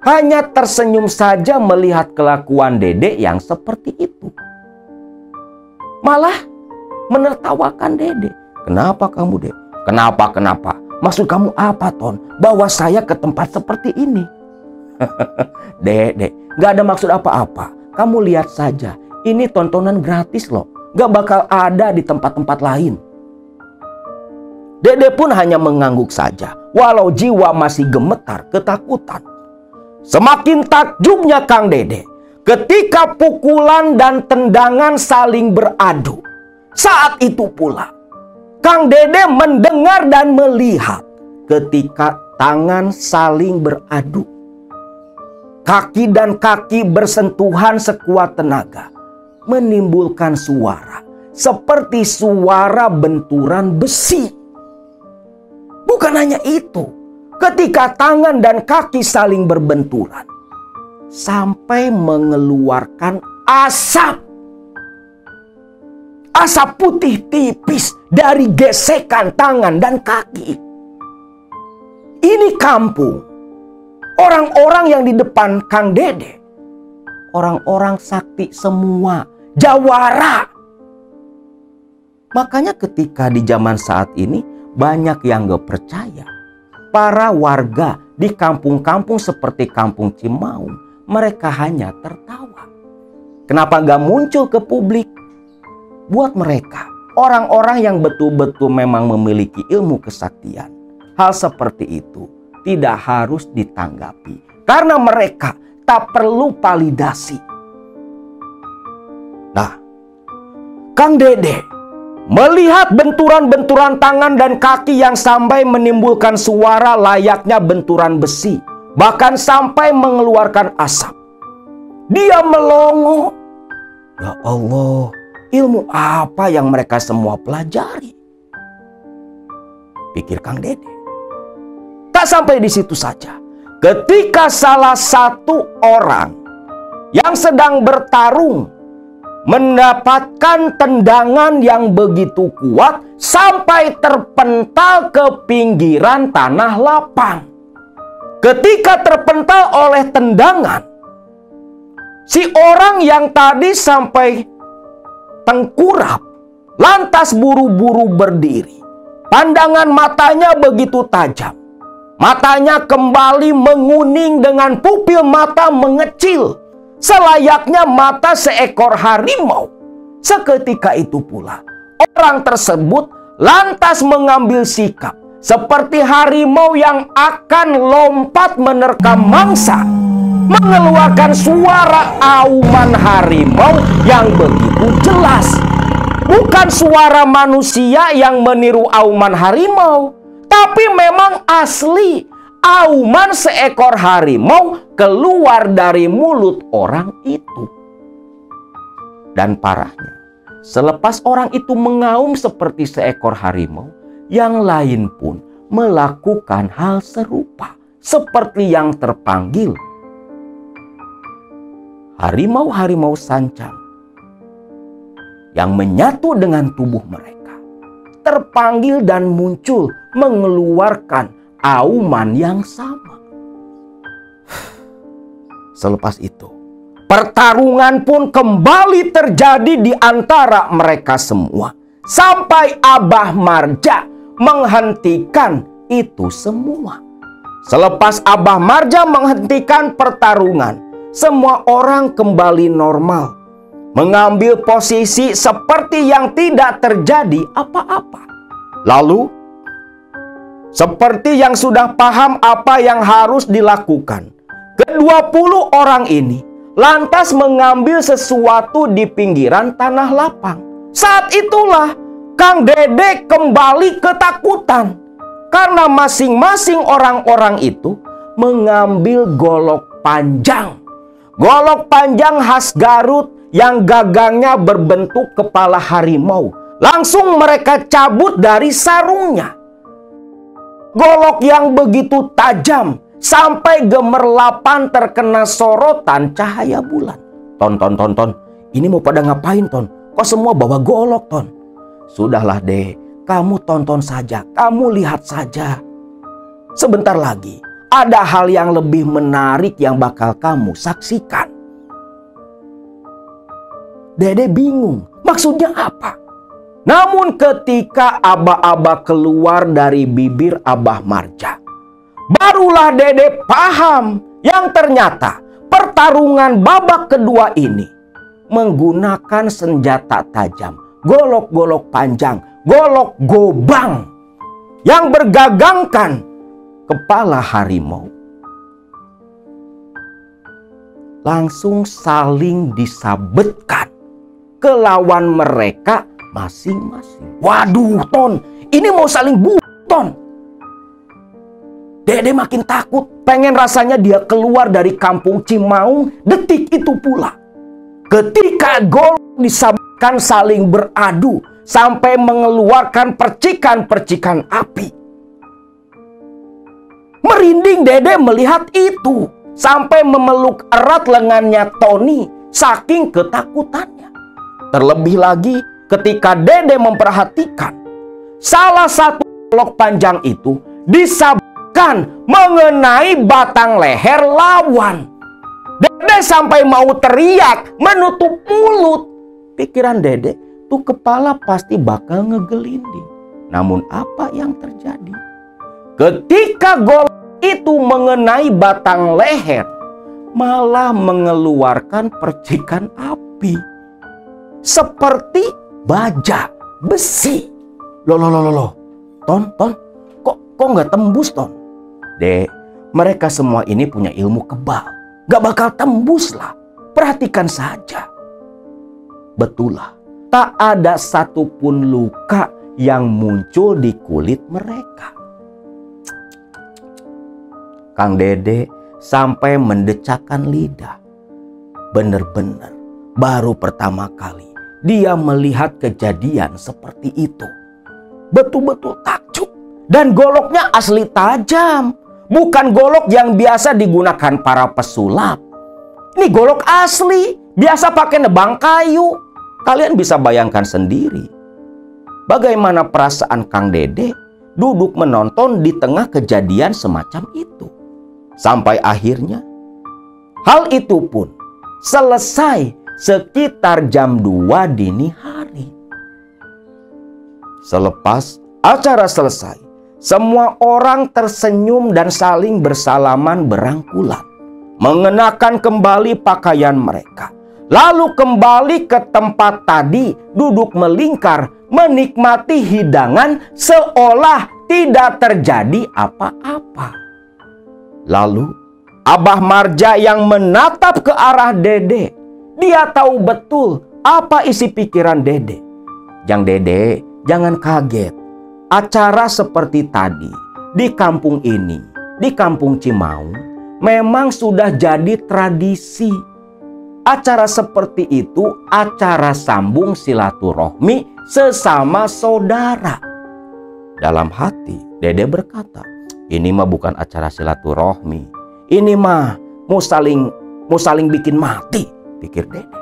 hanya tersenyum saja melihat kelakuan Dede yang seperti itu. Malah menertawakan Dede. Kenapa kamu, Dek? Kenapa? Maksud kamu apa, Ton? Bawa saya ke tempat seperti ini. Dek, gak ada maksud apa-apa. Kamu lihat saja, ini tontonan gratis loh. Gak bakal ada di tempat-tempat lain. Dede pun hanya mengangguk saja, walau jiwa masih gemetar ketakutan. Semakin takjubnya Kang Dede ketika pukulan dan tendangan saling beradu. Saat itu pula Kang Dede mendengar dan melihat ketika tangan saling beradu. Kaki dan kaki bersentuhan sekuat tenaga, menimbulkan suara seperti suara benturan besi. Bukan hanya itu, ketika tangan dan kaki saling berbenturan, sampai mengeluarkan asap. Asap putih tipis dari gesekan tangan dan kaki. Ini kampung. Orang-orang yang di depan Kang Dede, orang-orang sakti semua, jawara. Makanya ketika di zaman saat ini banyak yang gak percaya. Para warga di kampung-kampung seperti Kampung Cimaung, mereka hanya tertawa. Kenapa gak muncul ke publik? Buat mereka, orang-orang yang betul-betul memang memiliki ilmu kesaktian, hal seperti itu tidak harus ditanggapi. Karena mereka tak perlu validasi. Nah, Kang Dede melihat benturan-benturan tangan dan kaki yang sampai menimbulkan suara layaknya benturan besi. Bahkan sampai mengeluarkan asap. Dia melongo. Ya Allah, ilmu apa yang mereka semua pelajari? Pikir Kang Dede. Tak sampai di situ saja. Ketika salah satu orang yang sedang bertarung mendapatkan tendangan yang begitu kuat sampai terpental ke pinggiran tanah lapang. Ketika terpental oleh tendangan, si orang yang tadi sampai tengkurap lantas buru-buru berdiri. Pandangan matanya begitu tajam. Matanya kembali menguning dengan pupil mata mengecil, selayaknya mata seekor harimau. Seketika itu pula, orang tersebut lantas mengambil sikap seperti harimau yang akan lompat menerkam mangsa, mengeluarkan suara auman harimau yang begitu jelas. Bukan suara manusia yang meniru auman harimau, tapi memang asli auman seekor harimau keluar dari mulut orang itu. Dan parahnya, selepas orang itu mengaum seperti seekor harimau, yang lain pun melakukan hal serupa seperti yang terpanggil. Harimau-harimau sancang yang menyatu dengan tubuh mereka terpanggil dan muncul mengeluarkan auman yang sama. Selepas itu, Pertarungan pun kembali terjadi di antara mereka semua. Sampai Abah Marja menghentikan itu semua. Selepas Abah Marja menghentikan pertarungan, semua orang kembali normal, mengambil posisi seperti yang tidak terjadi apa-apa. Lalu, seperti yang sudah paham apa yang harus dilakukan, ke-20 orang ini lantas mengambil sesuatu di pinggiran tanah lapang. Saat itulah Kang Dede kembali ketakutan, karena masing-masing orang-orang itu mengambil golok panjang. Golok panjang khas Garut yang gagangnya berbentuk kepala harimau. Langsung mereka cabut dari sarungnya. Golok yang begitu tajam sampai gemerlapan terkena sorotan cahaya bulan. Ton. Ini mau pada ngapain, Ton? Kok semua bawa golok, Ton? Sudahlah, Dek. Kamu tonton saja, kamu lihat saja. Sebentar lagi, ada hal yang lebih menarik yang bakal kamu saksikan. Dede bingung, maksudnya apa? Namun ketika aba-aba keluar dari bibir Abah Marja, barulah Dede paham yang ternyata pertarungan babak kedua ini menggunakan senjata tajam, golok-golok panjang, golok gobang yang bergagangkan kepala harimau. Langsung saling disabetkan ke lawan mereka masing-masing. Waduh, Ton, ini mau saling Ton. Dede makin takut, pengen rasanya dia keluar dari kampung Cimaung detik itu pula. Ketika golok disabetkan saling beradu sampai mengeluarkan percikan-percikan api. Merinding Dede melihat itu, sampai memeluk erat lengannya Tony saking ketakutannya. Terlebih lagi ketika Dede memperhatikan salah satu golok panjang itu disabetkan mengenai batang leher lawan. Dede sampai mau teriak menutup mulut. Pikiran Dede, tuh kepala pasti bakal ngegelinding. Namun apa yang terjadi? Ketika golok itu mengenai batang leher, malah mengeluarkan percikan api seperti baja besi. Loh. Ton, kok nggak tembus, Ton? Dek, mereka semua ini punya ilmu kebal. Gak bakal tembus lah. Perhatikan saja. Betul lah, tak ada satupun luka yang muncul di kulit mereka. Kang Dede sampai mendecakkan lidah. Bener-bener baru pertama kali dia melihat kejadian seperti itu. Betul-betul takjub. Dan goloknya asli tajam. Bukan golok yang biasa digunakan para pesulap. Ini golok asli, biasa pakai nebang kayu. Kalian bisa bayangkan sendiri bagaimana perasaan Kang Dede duduk menonton di tengah kejadian semacam itu. Sampai akhirnya hal itu pun selesai sekitar jam 2 dini hari. Selepas acara selesai, semua orang tersenyum dan saling bersalaman berangkulan, mengenakan kembali pakaian mereka. Lalu kembali ke tempat tadi, duduk melingkar, menikmati hidangan seolah tidak terjadi apa-apa. Lalu Abah Marja yang menatap ke arah Dede. Dia tahu betul apa isi pikiran Dede. Jang Dede, jangan kaget. Acara seperti tadi di kampung ini, di kampung Cimaung, memang sudah jadi tradisi. Acara seperti itu acara sambung silaturahmi sesama saudara. Dalam hati Dede berkata, ini mah bukan acara silaturahmi. Ini mah mau saling bikin mati, pikir Dede.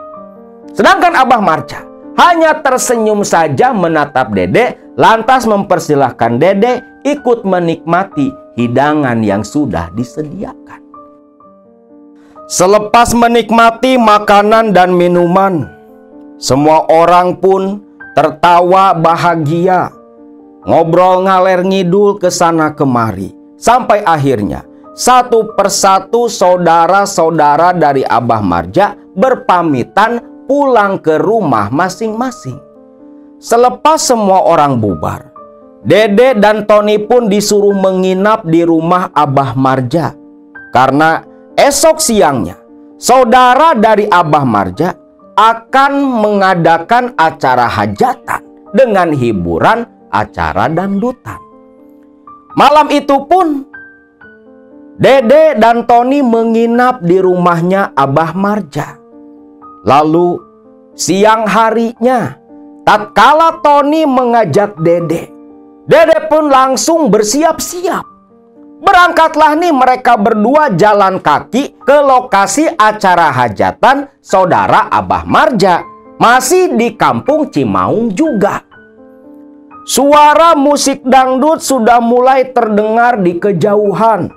Sedangkan Abah Marja hanya tersenyum saja menatap Dede, lantas mempersilahkan Dede ikut menikmati hidangan yang sudah disediakan. Selepas menikmati makanan dan minuman, semua orang pun tertawa bahagia, ngobrol ngaler ngidul ke sana kemari, sampai akhirnya satu persatu saudara-saudara dari Abah Marja berpamitan pulang ke rumah masing-masing. Selepas semua orang bubar, Dede dan Tony pun disuruh menginap di rumah Abah Marja, karena esok siangnya saudara dari Abah Marja akan mengadakan acara hajatan dengan hiburan acara dangdutan. Malam itu pun Dede dan Tony menginap di rumahnya Abah Marja. Lalu siang harinya, tatkala Tony mengajak Dede, Dede pun langsung bersiap-siap. Berangkatlah nih mereka berdua jalan kaki ke lokasi acara hajatan saudara Abah Marja, masih di kampung Cimaung juga. Suara musik dangdut sudah mulai terdengar di kejauhan.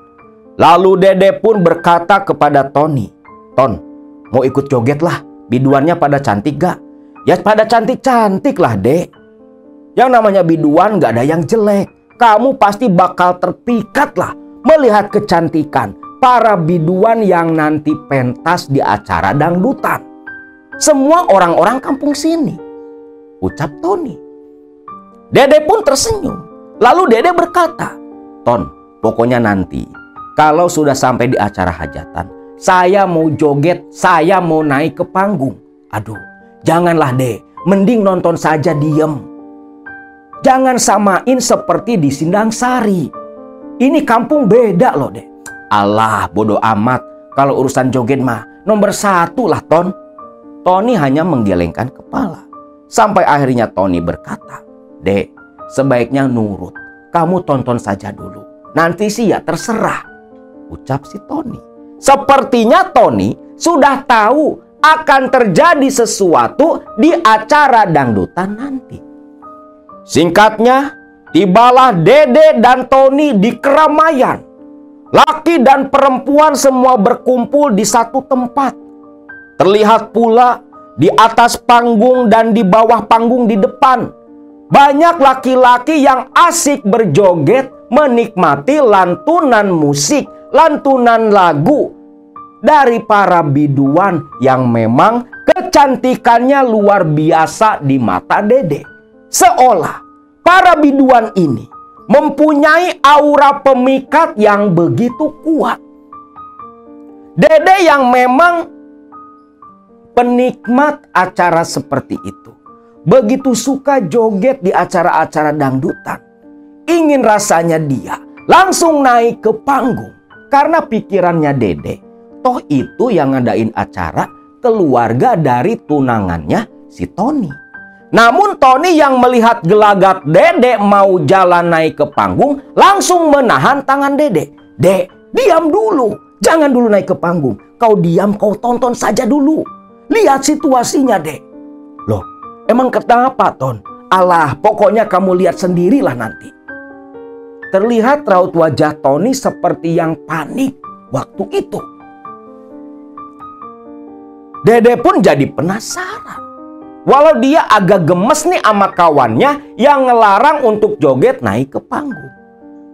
Lalu Dede pun berkata kepada Tony, "Ton, mau ikut joget lah, biduannya pada cantik gak?" "Ya pada cantik-cantik lah, Dek. Yang namanya biduan gak ada yang jelek. Kamu pasti bakal terpikat lah melihat kecantikan para biduan yang nanti pentas di acara dangdutan. Semua orang-orang kampung sini," ucap Tony. Dede pun tersenyum. Lalu Dede berkata, "Ton, pokoknya nanti kalau sudah sampai di acara hajatan, saya mau joget, saya mau naik ke panggung." "Aduh, janganlah Dek, mending nonton saja diem. Jangan samain seperti di Sindang Sari. Ini kampung beda loh, Dek." "Alah, bodoh amat. Kalau urusan joget mah nomor 1 lah, Ton." Tony hanya menggelengkan kepala. Sampai akhirnya Tony berkata, "Dek, sebaiknya nurut. Kamu tonton saja dulu. Nanti sih ya terserah," ucap si Tony. Sepertinya Tony sudah tahu akan terjadi sesuatu di acara dangdutan nanti. Singkatnya, tibalah Dede dan Tony di keramaian. Laki dan perempuan semua berkumpul di satu tempat. Terlihat pula di atas panggung dan di bawah panggung di depan, banyak laki-laki yang asik berjoget menikmati lantunan musik, lantunan lagu dari para biduan yang memang kecantikannya luar biasa di mata Dede. Seolah para biduan ini mempunyai aura pemikat yang begitu kuat. Dede yang memang penikmat acara seperti itu, begitu suka joget di acara-acara dangdutan. Ingin rasanya dia langsung naik ke panggung. Karena pikirannya Dede, toh itu yang ngadain acara keluarga dari tunangannya si Tony. Namun Tony yang melihat gelagat Dede mau jalan naik ke panggung, langsung menahan tangan Dede. "Dek, diam dulu. Jangan dulu naik ke panggung. Kau diam, kau tonton saja dulu. Lihat situasinya, Dek." "Loh, emang kenapa, Ton?" "Alah, pokoknya kamu lihat sendirilah nanti." Terlihat raut wajah Tony seperti yang panik waktu itu. Dede pun jadi penasaran. Walau dia agak gemes nih sama kawannya yang ngelarang untuk joget naik ke panggung.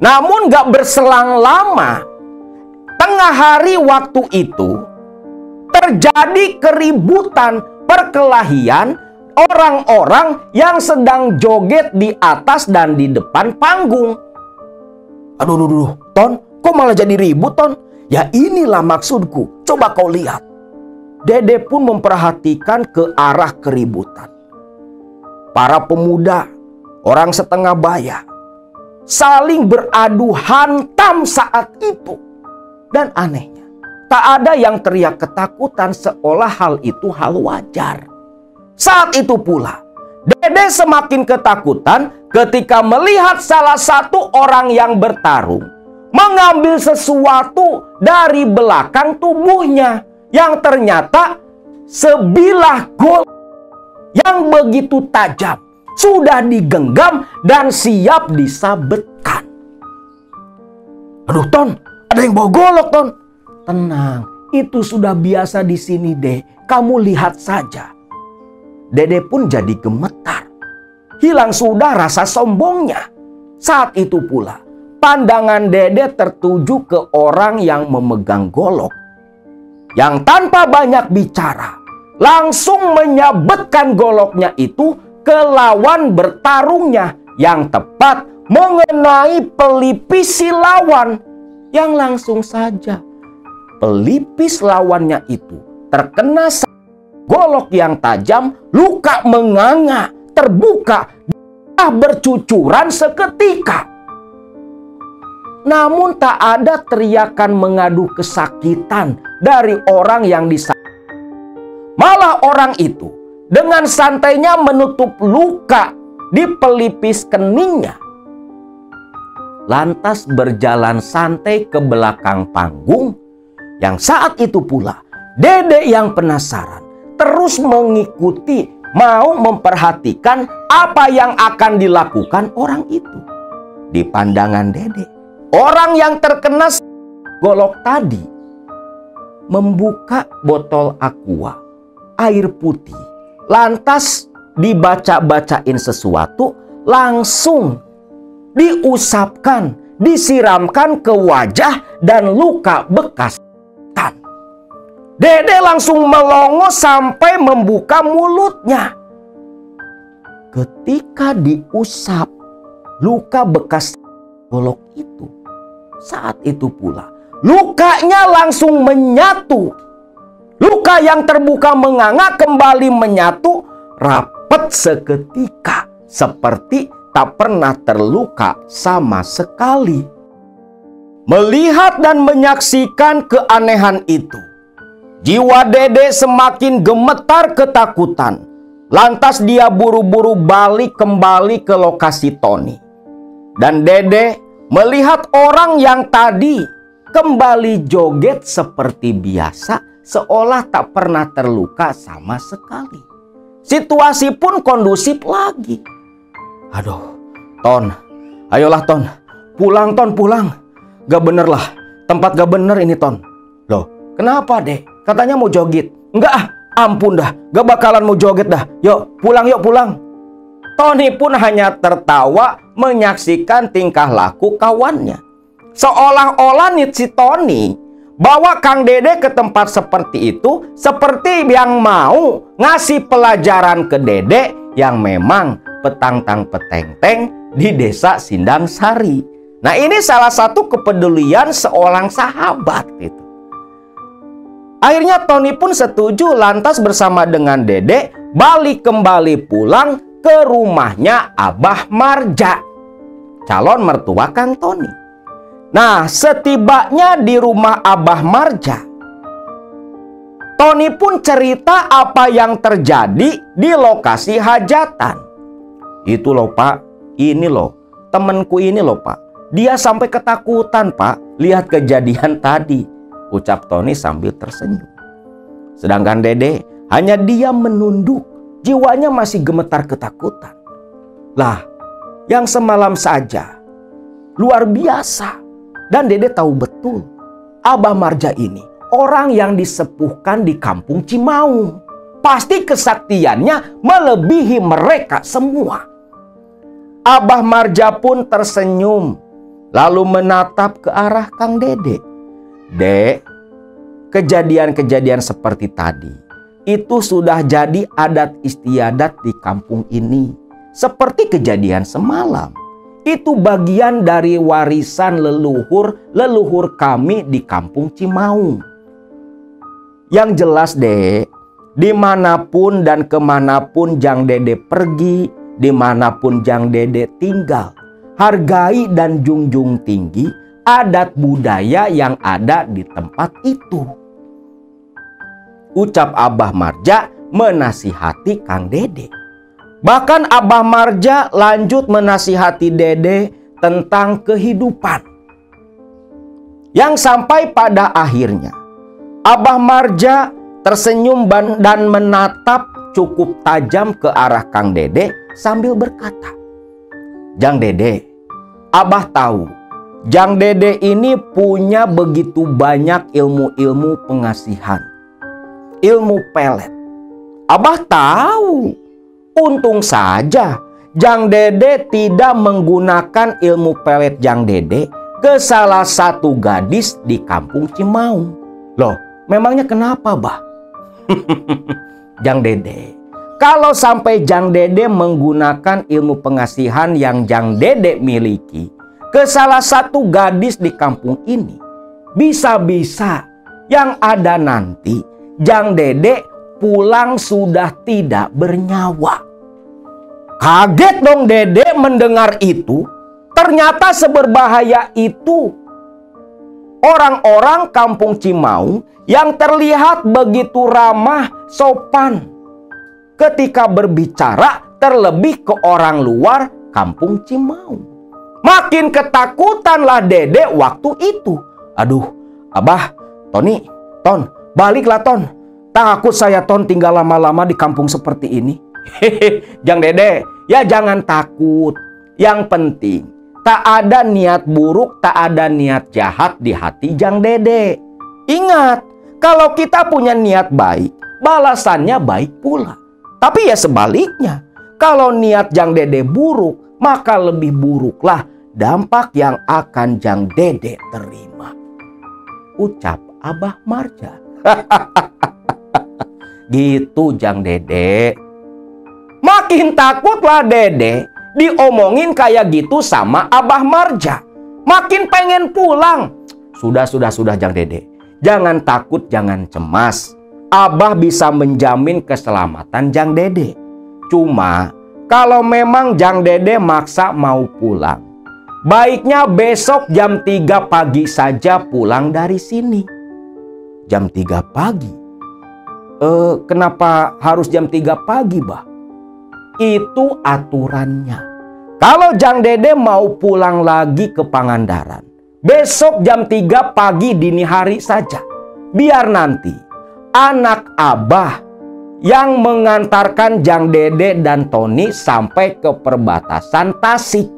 Namun gak berselang lama, tengah hari waktu itu terjadi keributan perkelahian orang-orang yang sedang joget di atas dan di depan panggung. Aduh, Ton, kok malah jadi ribut, Ton?" "Ya inilah maksudku, coba kau lihat." Dede pun memperhatikan ke arah keributan. Para pemuda, orang setengah baya, saling beradu hantam saat itu. Dan anehnya, tak ada yang teriak ketakutan seolah hal itu hal wajar. Saat itu pula, Dede semakin ketakutan ketika melihat salah satu orang yang bertarung mengambil sesuatu dari belakang tubuhnya yang ternyata sebilah golok yang begitu tajam sudah digenggam dan siap disabetkan. "Aduh, Ton, ada yang bawa golok, Ton." "Tenang, Itu sudah biasa di sini, Dek. Kamu lihat saja. Dede pun jadi gemetar. Hilang sudah rasa sombongnya. Saat itu pula, pandangan Dede tertuju ke orang yang memegang golok. Yang tanpa banyak bicara, langsung menyabetkan goloknya itu ke lawan bertarungnya. Yang tepat mengenai pelipis si lawan. Yang langsung saja pelipis lawannya itu terkena golok yang tajam, luka menganga, terbuka, darah bercucuran seketika. Namun tak ada teriakan mengadu kesakitan dari orang yang disakiti. Malah orang itu dengan santainya menutup luka di pelipis keningnya. Lantas berjalan santai ke belakang panggung. Yang saat itu pula Dede yang penasaran terus mengikuti, mau memperhatikan apa yang akan dilakukan orang itu. Di pandangan Dede, orang yang terkena golok tadi membuka botol aqua, air putih, lantas dibaca-bacain sesuatu, langsung diusapkan, disiramkan ke wajah dan luka bekas. Dede langsung melongo sampai membuka mulutnya. Ketika diusap luka bekas golok itu, saat itu pula lukanya langsung menyatu. Luka yang terbuka menganga kembali menyatu rapat seketika, seperti tak pernah terluka sama sekali. Melihat dan menyaksikan keanehan itu, jiwa Dede semakin gemetar ketakutan. Lantas dia buru-buru balik kembali ke lokasi Tony. Dan Dede melihat orang yang tadi kembali joget seperti biasa, seolah tak pernah terluka sama sekali. Situasi pun kondusif lagi. Aduh, Ton, ayolah Ton, pulang Ton, pulang. Gak bener lah, tempat gak bener ini Ton. Loh, kenapa Dek? Katanya mau joget. Enggak ah, ampun dah, gak bakalan mau joget dah. Yuk pulang. Tony pun hanya tertawa menyaksikan tingkah laku kawannya. Seolah-olah nih si Tony bawa Kang Dede ke tempat seperti itu, seperti yang mau ngasih pelajaran ke Dede yang memang petang-tang peteng-teng di desa Sindang Sari. Nah, ini salah satu kepedulian seorang sahabat itu. Akhirnya Tony pun setuju, lantas bersama dengan Dede balik kembali pulang ke rumahnya Abah Marja, calon mertua Kang Tony. Nah, setibanya di rumah Abah Marja, Tony pun cerita apa yang terjadi di lokasi hajatan. Itu loh Pak, ini loh, temenku ini loh Pak, dia sampai ketakutan Pak, lihat kejadian tadi, ucap Tony sambil tersenyum. Sedangkan Dede hanya diam menunduk, jiwanya masih gemetar ketakutan. Lah, yang semalam saja luar biasa. Dan Dede tahu betul, Abah Marja ini orang yang disepuhkan di kampung Cimaung. Pasti kesaktiannya melebihi mereka semua. Abah Marja pun tersenyum, lalu menatap ke arah Kang Dede. Dek, kejadian-kejadian seperti tadi itu sudah jadi adat istiadat di kampung ini. Seperti kejadian semalam. Itu bagian dari warisan leluhur kami di kampung Cimaung. Yang jelas Dek, dimanapun dan kemanapun Jang Dede pergi, dimanapun Jang Dede tinggal, hargai dan junjung tinggi adat budaya yang ada di tempat itu, ucap Abah Marja menasihati Kang Dede. Bahkan Abah Marja lanjut menasihati Dede tentang kehidupan. Yang sampai pada akhirnya Abah Marja tersenyum dan menatap cukup tajam ke arah Kang Dede sambil berkata, Jang Dede, Abah tahu Jang Dede ini punya begitu banyak ilmu-ilmu pengasihan, ilmu pelet. Abah tahu. Untung saja Jang Dede tidak menggunakan ilmu pelet Jang Dede ke salah satu gadis di kampung Cimaung. Loh, memangnya kenapa, Bah? Jang Dede, kalau sampai Jang Dede menggunakan ilmu pengasihan yang Jang Dede miliki ke salah satu gadis di kampung ini, bisa-bisa yang ada nanti Jang Dede pulang sudah tidak bernyawa. Kaget dong Dede mendengar itu. Ternyata seberbahaya itu orang-orang kampung Cimaung yang terlihat begitu ramah, sopan ketika berbicara, terlebih ke orang luar kampung Cimaung. Makin ketakutanlah Dede waktu itu. Aduh, Abah, Tony, Ton, baliklah Ton. Takut saya Ton tinggal lama-lama di kampung seperti ini. Hehehe, Jang Dede, ya jangan takut. Yang penting, tak ada niat buruk, tak ada niat jahat di hati Jang Dede. Ingat, kalau kita punya niat baik, balasannya baik pula. Tapi ya sebaliknya, kalau niat Jang Dede buruk, maka lebih buruklah dampak yang akan Jang Dede terima. Ucap Abah Marja. Gitu Jang Dede. Makin takutlah Dede diomongin kayak gitu sama Abah Marja. Makin pengen pulang. Sudah Jang Dede. Jangan takut, jangan cemas. Abah bisa menjamin keselamatan Jang Dede. Cuma kalau memang Jang Dede maksa mau pulang, baiknya besok jam 3 pagi saja pulang dari sini. Jam 3 pagi? Kenapa harus jam 3 pagi, Bah? Itu aturannya. Kalau Jang Dede mau pulang lagi ke Pangandaran, besok jam 3 pagi dini hari saja. Biar nanti anak Abah yang mengantarkan Jang Dede dan Tony sampai ke perbatasan Tasik.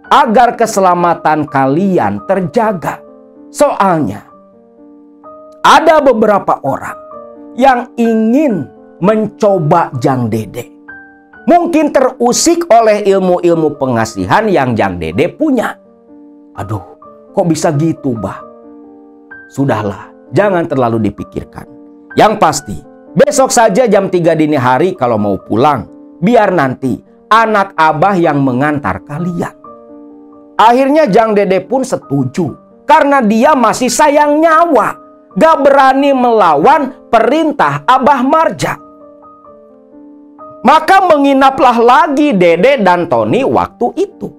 Agar keselamatan kalian terjaga. Soalnya ada beberapa orang yang ingin mencoba Jang Dede. Mungkin terusik oleh ilmu-ilmu pengasihan yang Jang Dede punya. Aduh, kok bisa gitu, Bah? Sudahlah, jangan terlalu dipikirkan. Yang pasti, besok saja jam 3 dini hari kalau mau pulang. Biar nanti anak Abah yang mengantar kalian. Akhirnya Jang Dede pun setuju. Karena dia masih sayang nyawa. Gak berani melawan perintah Abah Marja. Maka menginaplah lagi Dede dan Tony waktu itu.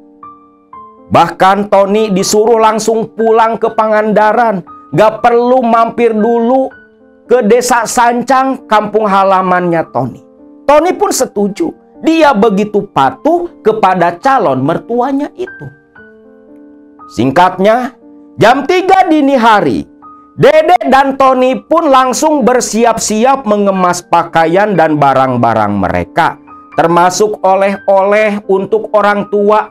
Bahkan Tony disuruh langsung pulang ke Pangandaran. Gak perlu mampir dulu ke desa Sancang, kampung halamannya Tony. Tony pun setuju. Dia begitu patuh kepada calon mertuanya itu. Singkatnya, jam 3 dini hari, Dede dan Tony pun langsung bersiap-siap mengemas pakaian dan barang-barang mereka, termasuk oleh-oleh untuk orang tua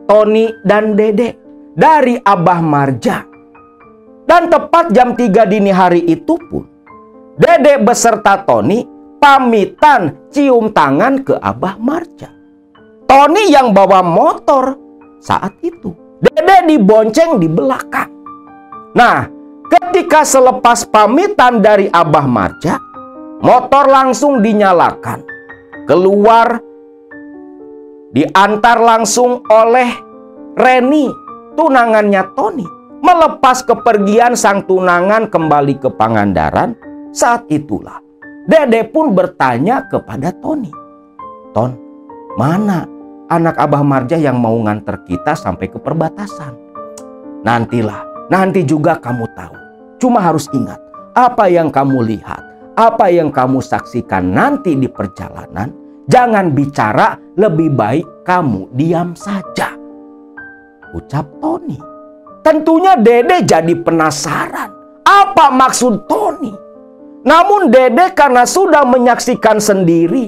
Tony dan Dede dari Abah Marja. Dan tepat jam 3 dini hari itu pun, Dede beserta Tony pamitan cium tangan ke Abah Marja. Tony yang bawa motor saat itu, Dede dibonceng di belakang. Nah, ketika selepas pamitan dari Abah Marja, motor langsung dinyalakan. Keluar, diantar langsung oleh Reni, tunangannya Tony. Melepas kepergian sang tunangan kembali ke Pangandaran, saat itulah Dede pun bertanya kepada Tony. Ton, mana anak Abah Marja yang mau nganter kita sampai ke perbatasan? Nantilah, nanti juga kamu tahu. Cuma harus ingat, apa yang kamu lihat, apa yang kamu saksikan nanti di perjalanan, jangan bicara, lebih baik kamu diam saja. Ucap Tony. Tentunya Dede jadi penasaran. Apa maksud Tony? Namun Dede karena sudah menyaksikan sendiri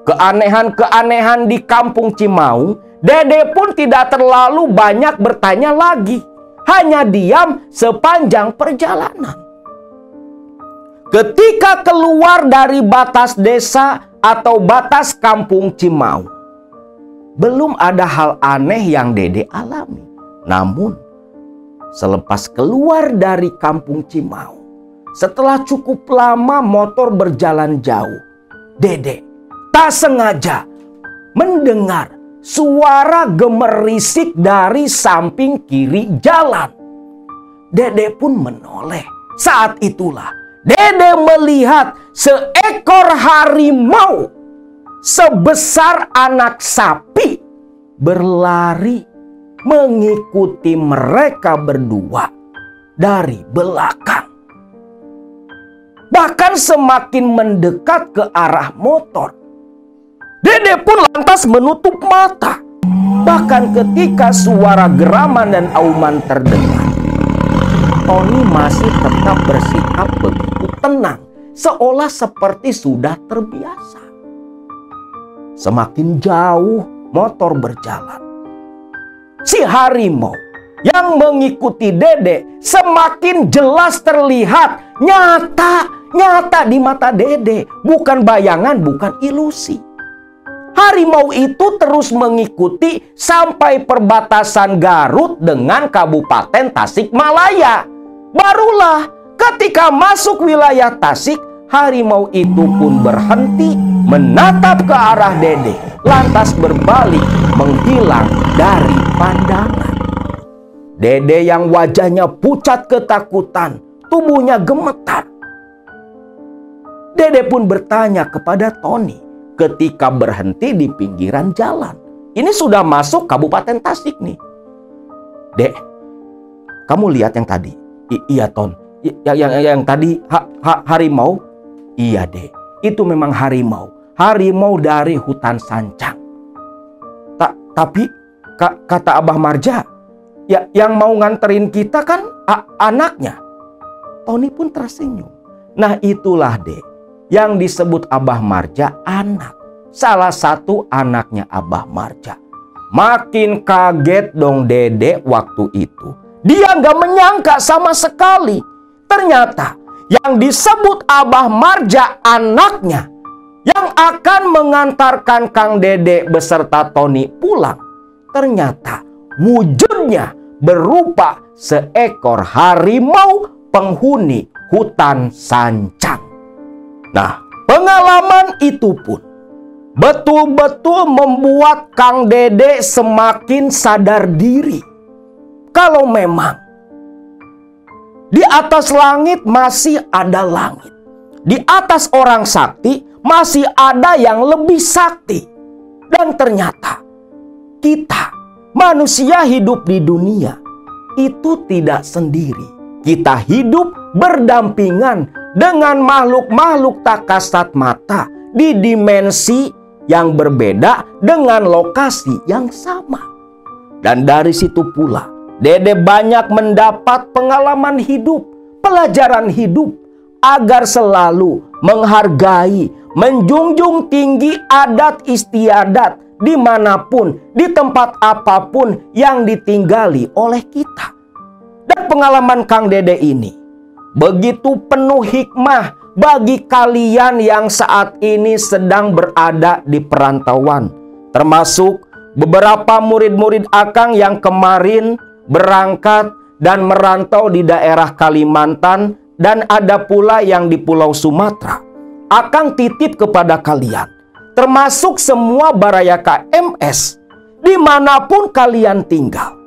keanehan-keanehan di kampung Cimaung, Dede pun tidak terlalu banyak bertanya lagi. hanya diam sepanjang perjalanan. Ketika keluar dari batas desa atau batas kampung Cimau, belum ada hal aneh yang Dede alami. Namun, selepas keluar dari kampung Cimau, setelah cukup lama motor berjalan jauh, Dede tak sengaja mendengar suara gemerisik dari samping kiri jalan. Dede pun menoleh. Saat itulah Dede melihat seekor harimau sebesar anak sapi berlari mengikuti mereka berdua dari belakang. Bahkan semakin mendekat ke arah motor, Dede pun lantas menutup mata. Bahkan ketika suara geraman dan auman terdengar, Tony masih tetap bersikap begitu tenang, seolah seperti sudah terbiasa. Semakin jauh motor berjalan, si harimau yang mengikuti Dede semakin jelas terlihat, nyata di mata Dede, bukan bayangan, bukan ilusi. Harimau itu terus mengikuti sampai perbatasan Garut dengan Kabupaten Tasikmalaya. Barulah ketika masuk wilayah Tasik, harimau itu pun berhenti menatap ke arah Dede, lantas berbalik menghilang dari pandangan. Dede yang wajahnya pucat ketakutan, tubuhnya gemetar. Dede pun bertanya kepada Tony ketika berhenti di pinggiran jalan. Ini sudah masuk Kabupaten Tasik nih. Dek, kamu lihat yang tadi? Iya, Ton. Yang tadi harimau? Iya, Dek. Itu memang harimau. Harimau dari hutan Sancang. Tapi kata Abah Marja, ya, yang mau nganterin kita kan anaknya. Tony pun tersenyum. Nah, itulah, Dek, yang disebut Abah Marja anak. Salah satu anaknya Abah Marja. Makin kaget dong Dede waktu itu. Dia nggak menyangka sama sekali. Ternyata yang disebut Abah Marja anaknya, yang akan mengantarkan Kang Dede beserta Tony pulang, ternyata wujudnya berupa seekor harimau penghuni hutan Sancang. Nah, pengalaman itu pun betul-betul membuat Kang Dede semakin sadar diri. Kalau memang di atas langit masih ada langit, di atas orang sakti masih ada yang lebih sakti. Dan ternyata kita manusia hidup di dunia itu tidak sendiri. Kita hidup berdampingan dengan makhluk-makhluk tak kasat mata di dimensi yang berbeda dengan lokasi yang sama. Dan dari situ pula Dede banyak mendapat pengalaman hidup, pelajaran hidup, agar selalu menghargai, menjunjung tinggi adat istiadat dimanapun, di tempat apapun yang ditinggali oleh kita. Dan pengalaman Kang Dede ini begitu penuh hikmah bagi kalian yang saat ini sedang berada di perantauan, termasuk beberapa murid-murid Akang yang kemarin berangkat dan merantau di daerah Kalimantan, dan ada pula yang di Pulau Sumatera. Akang titip kepada kalian, termasuk semua Baraya KMS, dimanapun kalian tinggal,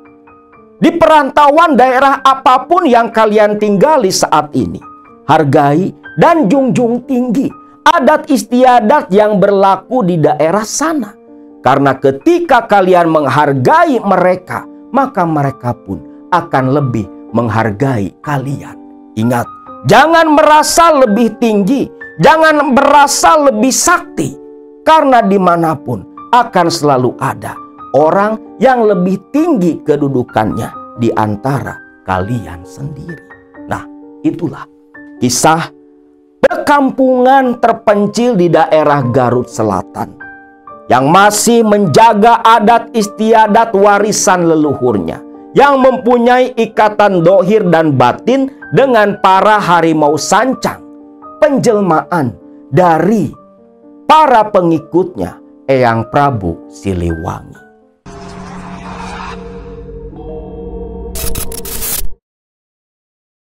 di perantauan daerah apapun yang kalian tinggali saat ini, hargai dan junjung tinggi adat istiadat yang berlaku di daerah sana. Karena ketika kalian menghargai mereka, maka mereka pun akan lebih menghargai kalian. Ingat, jangan merasa lebih tinggi, jangan merasa lebih sakti, karena dimanapun akan selalu ada orang yang lebih tinggi kedudukannya di antara kalian sendiri. Nah, itulah kisah perkampungan terpencil di daerah Garut Selatan yang masih menjaga adat istiadat warisan leluhurnya, yang mempunyai ikatan dohir dan batin dengan para harimau sancang, penjelmaan dari para pengikutnya Eyang Prabu Siliwangi.